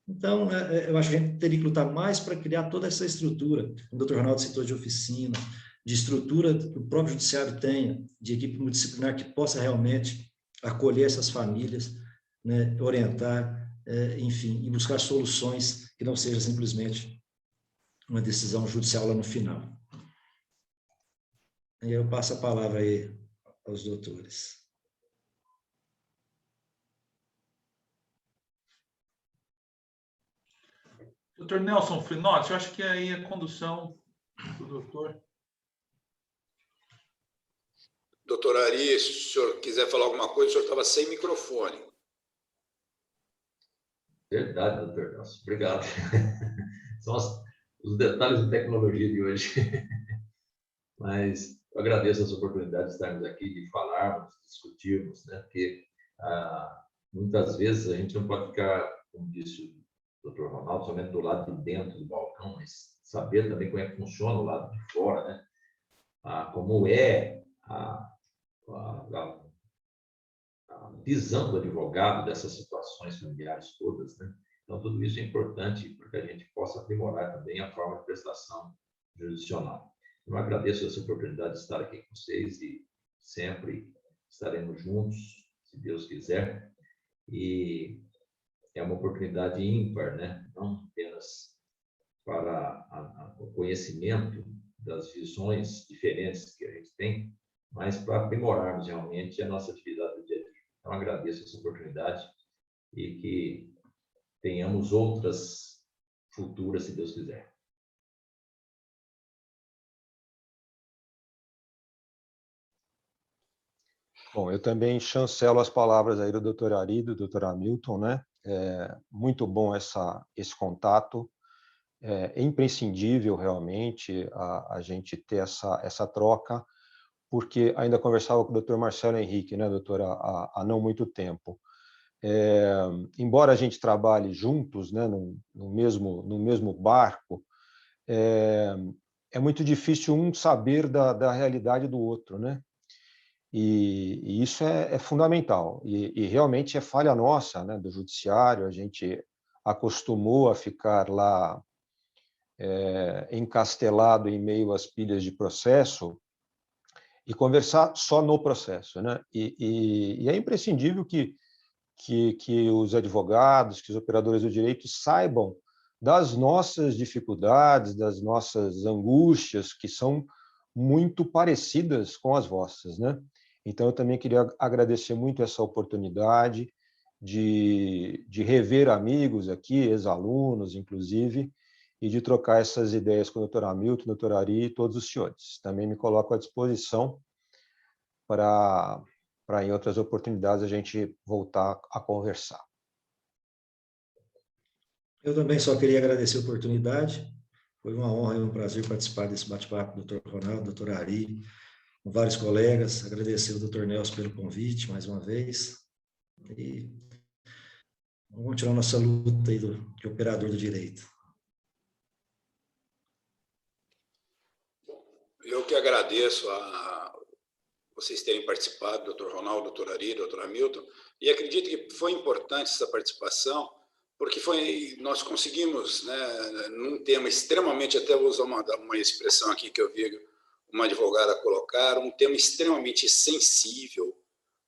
J: Então, eu acho que a gente teria que lutar mais para criar toda essa estrutura, o doutor Ronaldo citou de oficina, de estrutura que o próprio judiciário tenha, de equipe multidisciplinar que possa realmente acolher essas famílias, né, orientar, enfim, e buscar soluções que não seja simplesmente uma decisão judicial lá no final. E eu passo a palavra aí aos doutores.
F: Doutor Nelson Finotti, eu acho que aí a condução do doutor.
G: Doutor Ari, se o senhor quiser falar alguma coisa, o senhor estava sem microfone.
B: Verdade, doutor Nelson. Obrigado. São os detalhes de tecnologia de hoje. Mas eu agradeço essa oportunidade de estarmos aqui, de falarmos, discutirmos, né? Porque muitas vezes a gente não pode ficar, como disse o doutor Ronaldo, somente do lado de dentro do balcão, mas saber também como é que funciona o lado de fora, né? Como é a visão do advogado dessas situações familiares todas, né? Então, tudo isso é importante para que a gente possa aprimorar também a forma de prestação jurisdicional. Eu agradeço essa oportunidade de estar aqui com vocês e sempre estaremos juntos, se Deus quiser. E é uma oportunidade ímpar, né? Não apenas para o conhecimento das visões diferentes que a gente tem, mas para aprimorarmos realmente a nossa atividade do dia a dia. Então, agradeço essa oportunidade e que tenhamos outras futuras, se Deus quiser.
E: Bom, eu também chancelo as palavras aí do doutor Ari, do doutor Hamilton, né? Muito bom esse contato. É imprescindível, realmente, a gente ter essa troca, porque ainda conversava com o doutor Marcelo Henrique, né, doutor, há não muito tempo. Embora a gente trabalhe juntos, né, no mesmo barco, é muito difícil um saber da realidade do outro, né? E isso é fundamental. E realmente é falha nossa, né, do judiciário. A gente acostumou a ficar lá encastelado em meio às pilhas de processo e conversar só no processo, né? E é imprescindível que os advogados, que os operadores do direito saibam das nossas dificuldades, das nossas angústias, que são muito parecidas com as vossas, né? Então, eu também queria agradecer muito essa oportunidade de rever amigos aqui, ex-alunos, inclusive, e de trocar essas ideias com o doutor Hamilton, o doutor Ari e todos os senhores. Também me coloco à disposição para em outras oportunidades a gente voltar a conversar.
J: Eu também só queria agradecer a oportunidade. Foi uma honra e um prazer participar desse bate-papo com o doutor Ronaldo, doutor Ari, com vários colegas. Agradecer ao doutor Nelson pelo convite, mais uma vez. E vamos continuar nossa luta aí de operador do direito.
G: Eu que agradeço vocês terem participado, doutor Ronaldo, doutor Ari, doutor Hamilton, e acredito que foi importante essa participação, porque nós conseguimos, né, num tema extremamente, até vou usar uma expressão aqui que eu vi uma advogada colocar, um tema extremamente sensível,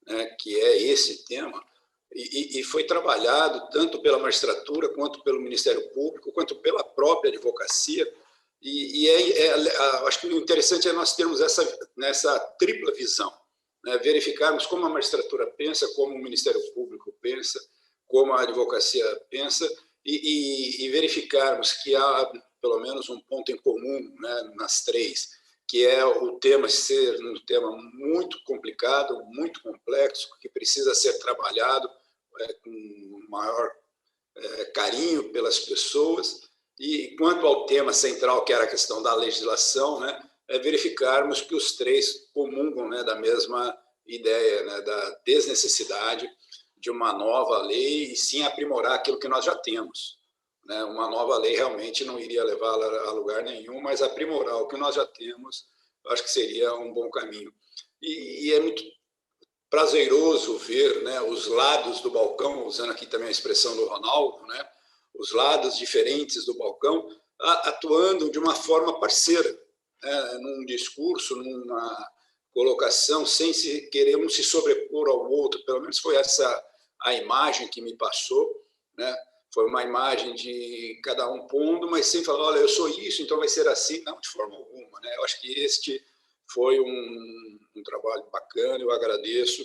G: né, que é esse tema, e foi trabalhado tanto pela magistratura, quanto pelo Ministério Público, quanto pela própria advocacia, acho que o interessante é nós termos nessa tripla visão, né, verificarmos como a magistratura pensa, como o Ministério Público pensa, como a advocacia pensa, e verificarmos que há pelo menos um ponto em comum, né, nas três, que é o tema ser um tema muito complicado, muito complexo, que precisa ser trabalhado com maior carinho pelas pessoas. E quanto ao tema central, que era a questão da legislação, né, verificarmos que os três comungam, né, da mesma ideia, né, da desnecessidade de uma nova lei, e sim aprimorar aquilo que nós já temos. Né? Uma nova lei realmente não iria levar a lugar nenhum, mas aprimorar o que nós já temos, eu acho que seria um bom caminho. E é muito prazeroso ver, né, os lados do balcão, usando aqui também a expressão do Ronaldo, né, os lados diferentes do balcão, atuando de uma forma parceira, né, num discurso, numa colocação, sem querer um se sobrepor ao outro. Pelo menos foi essa a imagem que me passou, né? Foi uma imagem de cada um pondo, mas sem falar, olha, eu sou isso, então vai ser assim. Não, de forma alguma, né? Eu acho que este foi um trabalho bacana, eu agradeço.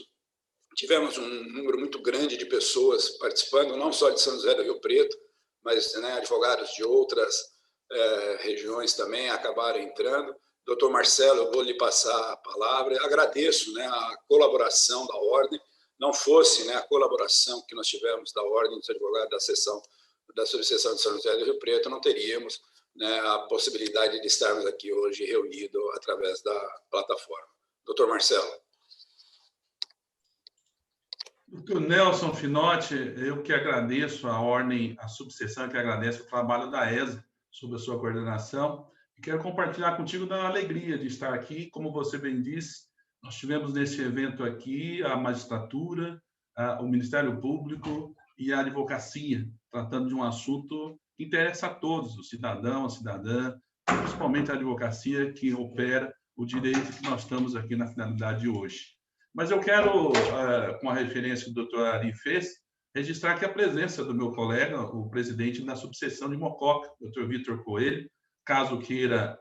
G: Tivemos um número muito grande de pessoas participando, não só de São José do Rio Preto, mas, né, advogados de outras regiões também acabaram entrando. Doutor Marcelo, eu vou lhe passar a palavra. Eu agradeço, né, a colaboração da Ordem. Não fosse, né, a colaboração que nós tivemos da Ordem dos Advogados da Subseção de São José do Rio Preto, não teríamos, né, a possibilidade de estarmos aqui hoje reunidos através da plataforma. Doutor Marcelo.
F: Doutor Nelson Finotti, eu que agradeço a Ordem, a Subseção, que agradece o trabalho da ESA sob a sua coordenação, e quero compartilhar contigo da alegria de estar aqui. Como você bem disse, nós tivemos nesse evento aqui a magistratura, o Ministério Público e a advocacia, tratando de um assunto que interessa a todos, o cidadão, a cidadã, principalmente a advocacia que opera o direito que nós estamos aqui na finalidade de hoje. Mas eu quero, com a referência que o doutor Ari fez, registrar aqui a presença do meu colega, o presidente da subseção de Mococa, doutor Vitor Coelho. Caso queira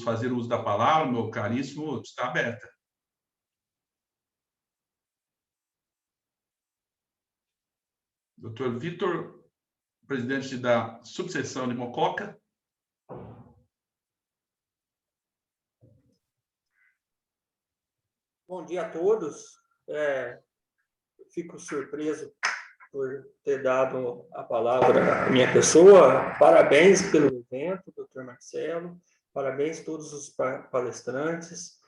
F: fazer uso da palavra, meu caríssimo, está aberta. Doutor Vitor, presidente da subseção de Mococa.
L: Bom dia a todos. Fico surpreso por ter dado a palavra à minha pessoa. Parabéns pelo evento, doutor Marcelo. Parabéns a todos os palestrantes.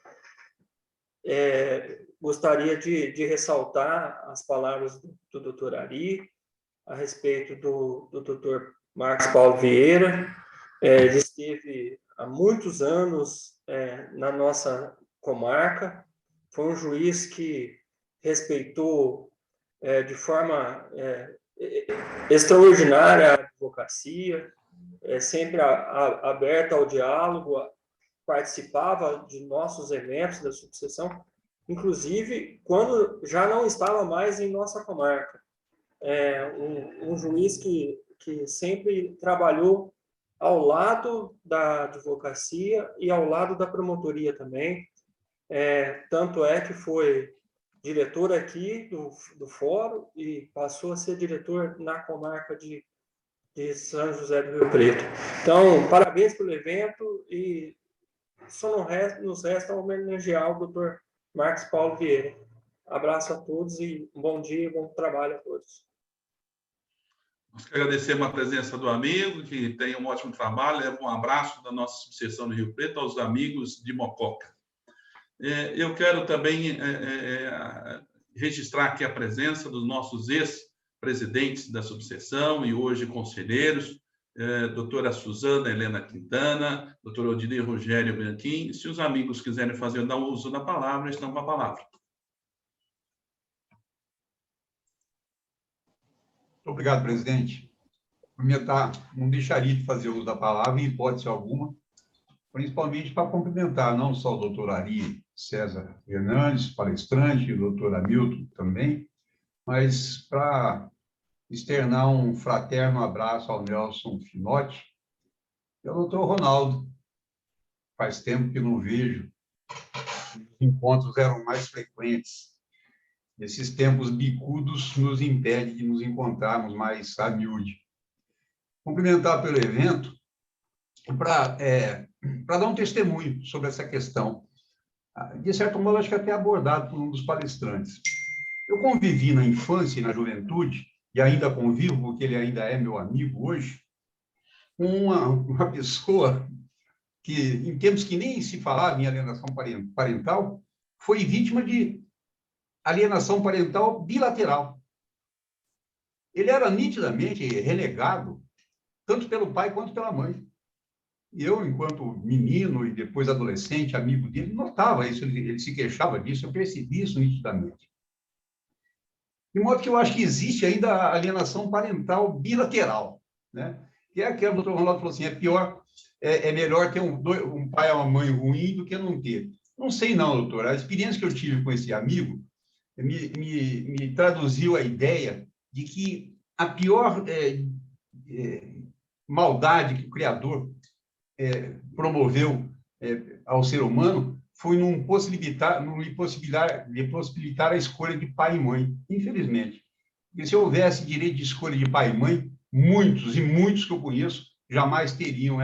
L: Gostaria de ressaltar as palavras do doutor Ari a respeito do doutor Marcos Paulo Vieira. Ele esteve há muitos anos na nossa comarca. Foi um juiz que respeitou de forma extraordinária a advocacia, sempre aberta ao diálogo, participava de nossos eventos da subseção, inclusive quando já não estava mais em nossa comarca. Um juiz que sempre trabalhou ao lado da advocacia e ao lado da promotoria também. Tanto é que foi diretor aqui do fórum e passou a ser diretor na comarca de São José do Rio Preto. Então, parabéns pelo evento e só nos resta homenagear o doutor Marcos Paulo Vieira. Abraço a todos e um bom dia e bom trabalho a todos.
F: Nós agradecemos a presença do amigo, que tem um ótimo trabalho. Leva um abraço da nossa subseção do Rio Preto aos amigos de Mococa. Eu quero também registrar aqui a presença dos nossos ex-presidentes da subseção e hoje conselheiros, doutora Suzana Helena Quintana, doutor Odilei Rogério Bianchim. Se os amigos quiserem fazer o uso da palavra, estão com a palavra.
M: Muito obrigado, presidente. Cumprimentar, não deixaria de fazer uso da palavra, em hipótese alguma, principalmente para cumprimentar não só o doutor Ari César Fernandes, palestrante, o doutor Hamilton também, mas para externar um fraterno abraço ao Nelson Finotti e ao doutor Ronaldo. Faz tempo que não vejo, os encontros eram mais frequentes. Esses tempos bicudos nos impedem de nos encontrarmos mais a miúde. Cumprimentar pelo evento para dar um testemunho sobre essa questão. De certo modo, acho que até abordado por um dos palestrantes. Eu convivi na infância e na juventude, e ainda convivo, porque ele ainda é meu amigo hoje, com uma pessoa que, em tempos que nem se falava em alienação parental, foi vítima de alienação parental bilateral. Ele era nitidamente renegado, tanto pelo pai quanto pela mãe. E eu, enquanto menino e depois adolescente, amigo dele, notava isso, ele se queixava disso, eu percebi isso nitidamente. De modo que eu acho que existe ainda a alienação parental bilateral, né? Que é aquela, o doutor Ronaldo falou assim, é melhor ter um pai ou uma mãe ruim do que não ter. Não sei não, doutor. A experiência que eu tive com esse amigo me traduziu a ideia de que a pior maldade que o Criador promoveu ao ser humano foi não lhe possibilitar a escolha de pai e mãe, infelizmente. Porque se houvesse direito de escolha de pai e mãe, muitos que eu conheço jamais teriam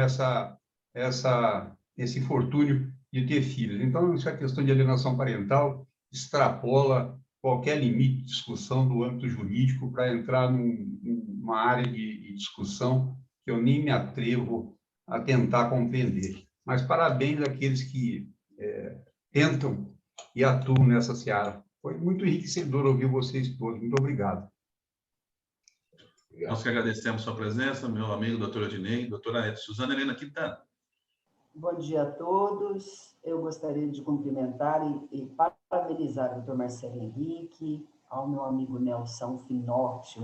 M: esse infortúnio de ter filhos. Então, essa questão de alienação parental extrapola qualquer limite de discussão do âmbito jurídico para entrar numa área de discussão que eu nem me atrevo a tentar compreender. Mas parabéns àqueles que tentam e atuam nessa seara. Foi muito enriquecedor ouvir vocês todos. Muito obrigado.
F: Nós que agradecemos a sua presença, meu amigo doutor Odinei, doutora Suzana Helena Quintana.
N: Bom dia a todos. Eu gostaria de cumprimentar e parabenizar o doutor Marcelo Henrique, ao meu amigo Nelson Finotti,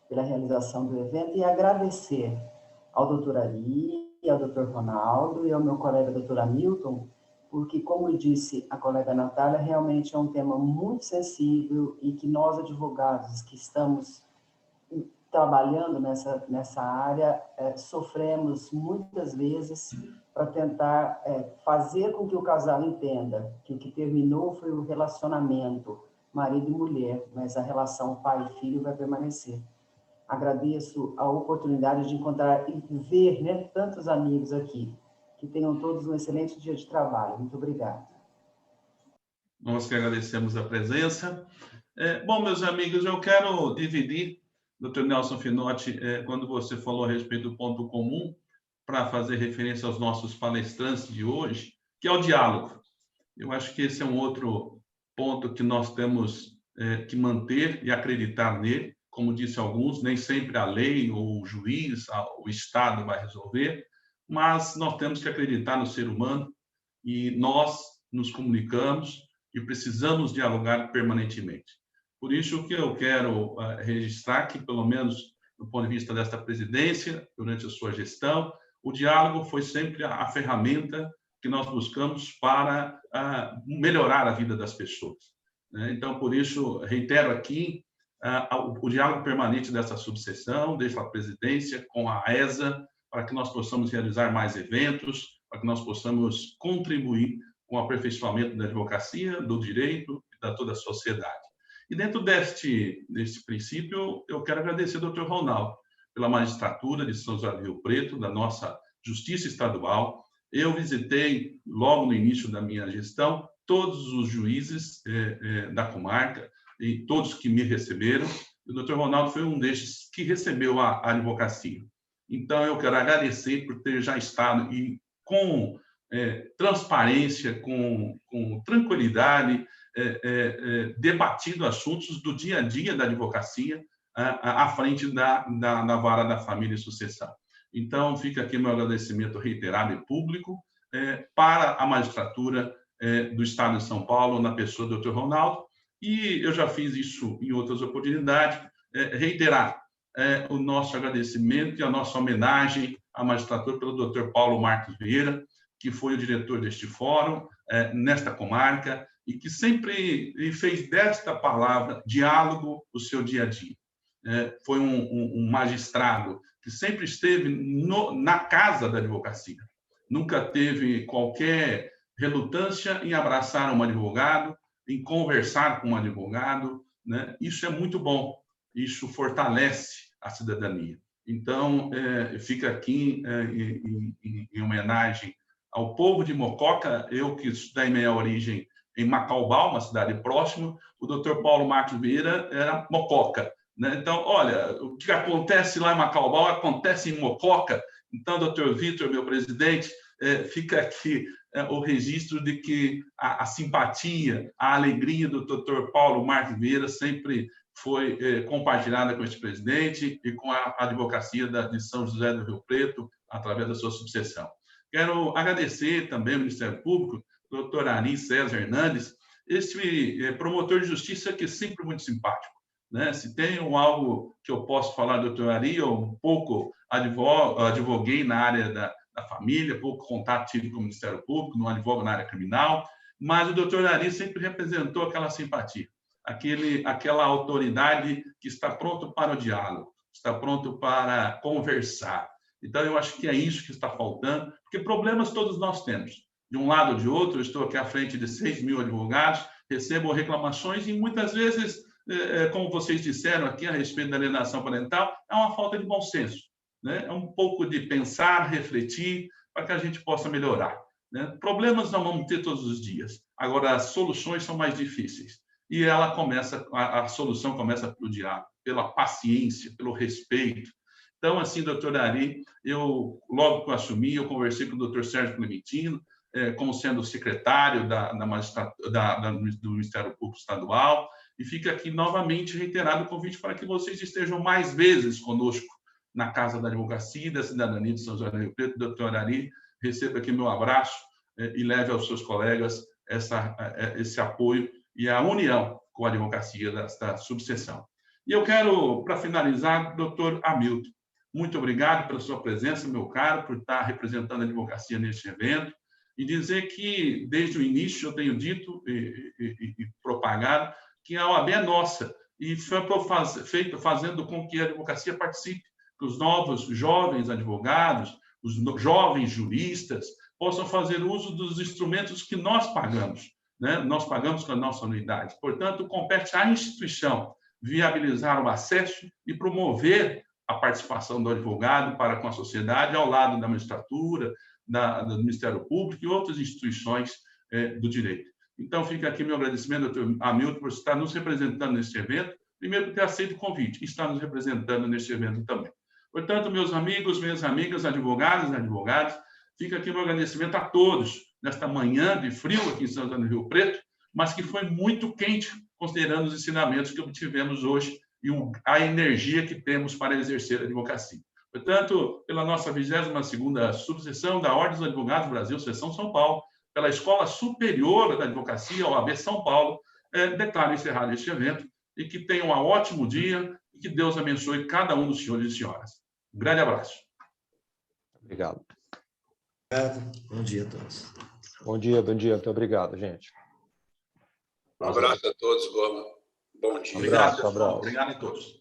N: pela realização do evento e agradecer ao doutor Ari, ao doutor Ronaldo e ao meu colega doutor Hamilton, porque, como disse a colega Natália, realmente é um tema muito sensível e que nós, advogados que estamos trabalhando nessa área, sofremos muitas vezes para tentar fazer com que o casal entenda que o que terminou foi o relacionamento marido e mulher, mas a relação pai e filho vai permanecer. Agradeço a oportunidade de encontrar e ver, né, tantos amigos aqui. Que tenham todos um excelente dia de trabalho. Muito obrigada.
F: Nós que agradecemos a presença. Bom, meus amigos, eu quero dividir, doutor Nelson Finotti, quando você falou a respeito do ponto comum, para fazer referência aos nossos palestrantes de hoje, que é o diálogo. Eu acho que esse é um outro ponto que nós temos que manter e acreditar nele. Como disse alguns, nem sempre a lei ou o juiz, o Estado vai resolver, mas nós temos que acreditar no ser humano e nós nos comunicamos e precisamos dialogar permanentemente. Por isso que eu quero registrar que, pelo menos do ponto de vista desta presidência, durante a sua gestão, o diálogo foi sempre a ferramenta que nós buscamos para melhorar a vida das pessoas. Então, por isso, reitero aqui o diálogo permanente dessa subseção, dessa presidência, com a ESA, para que nós possamos realizar mais eventos, para que nós possamos contribuir com o aperfeiçoamento da advocacia, do direito e da toda a sociedade. E dentro deste princípio, eu quero agradecer ao doutor Ronaldo pela magistratura de São José do Rio Preto, da nossa Justiça Estadual. Eu visitei, logo no início da minha gestão, todos os juízes da comarca, e todos que me receberam. O doutor Ronaldo foi um destes que recebeu a advocacia. Então, eu quero agradecer por ter já estado e com transparência, com tranquilidade, debatido assuntos do dia a dia da advocacia, à frente da vara da família e sucessão. Então, fica aqui meu agradecimento reiterado e público para a magistratura do Estado de São Paulo, na pessoa do Dr. Ronaldo, e eu já fiz isso em outras oportunidades, reiterar o nosso agradecimento e a nossa homenagem à magistratura pelo Dr. Paulo Marques Vieira, que foi o diretor deste fórum, nesta comarca, e que sempre fez desta palavra diálogo o seu dia a dia. Foi um magistrado que sempre esteve na casa da advocacia, nunca teve qualquer relutância em abraçar um advogado, em conversar com um advogado, né? Isso é muito bom, isso fortalece a cidadania. Então, fica aqui em homenagem ao povo de Mococa, eu que estudei minha origem em Macaubal, uma cidade próxima, o Dr. Paulo Marques Vieira era Mococa, né? Então, olha, o que acontece lá em Macaubal acontece em Mococa. Então, Dr. Vitor, meu presidente, fica aqui o registro de que a simpatia, a alegria do Dr. Paulo Marques Vieira sempre foi compartilhada com esse presidente e com a advocacia de São José do Rio Preto, através da sua subseção. Quero agradecer também ao Ministério Público, doutor Ari César Hernandes, esse promotor de justiça que é sempre muito simpático, né? Se tem algo que eu posso falar, doutor Ari, eu um pouco advoguei na área da família, pouco contato tive com o Ministério Público, não advogo na área criminal, mas o doutor Ari sempre representou aquela simpatia, aquela autoridade que está pronto para o diálogo, está pronto para conversar. Então, eu acho que é isso que está faltando, porque problemas todos nós temos. De um lado ou de outro, eu estou aqui à frente de 6.000 advogados, recebo reclamações e muitas vezes, como vocês disseram aqui a respeito da alienação parental, é uma falta de bom senso, né? É um pouco de pensar, refletir, para que a gente possa melhorar, né? Problemas não vamos ter todos os dias, agora as soluções são mais difíceis. E a solução começa pelo diálogo, pela paciência, pelo respeito. Então, assim, doutor Ari, logo que eu assumi, eu conversei com o doutor Sérgio Clementino, como sendo secretário do Ministério Público Estadual, e fica aqui novamente reiterado o convite para que vocês estejam mais vezes conosco na Casa da Advocacia e da Cidadania de São José do Rio Preto. Doutor Ari, receba aqui meu abraço e leve aos seus colegas esse apoio e a união com a advocacia desta subseção. E eu quero, para finalizar, doutor Hamilton, muito obrigado pela sua presença, meu caro, por estar representando a advocacia neste evento, e dizer que, desde o início, eu tenho dito e propagado que a OAB é nossa, e foi feito fazendo com que a advocacia participe, que os novos jovens advogados, os jovens juristas, possam fazer uso dos instrumentos que nós pagamos, né? Nós pagamos com a nossa anuidade. Portanto, compete à instituição viabilizar o acesso e promover a participação do advogado para com a sociedade, ao lado da magistratura, do Ministério Público e outras instituições do direito. Então, fica aqui meu agradecimento, doutor Hamilton, por estar nos representando neste evento, primeiro por ter aceito o convite, e estar nos representando neste evento também. Portanto, meus amigos, minhas amigas, advogadas e advogados, fica aqui meu agradecimento a todos, nesta manhã de frio aqui em São José do Rio Preto, mas que foi muito quente, considerando os ensinamentos que obtivemos hoje e a energia que temos para exercer a advocacia. Portanto, pela nossa 22ª subseção da Ordem dos Advogados do Brasil, Seção São Paulo, pela Escola Superior da Advocacia, OAB São Paulo, declaro encerrado este evento e que tenham um ótimo dia e que Deus abençoe cada um dos senhores e senhoras. Um grande abraço.
E: Obrigado.
J: Bom dia a todos.
E: Bom dia. Muito obrigado, gente.
G: Um abraço a todos, bom dia.
F: Obrigado a todos.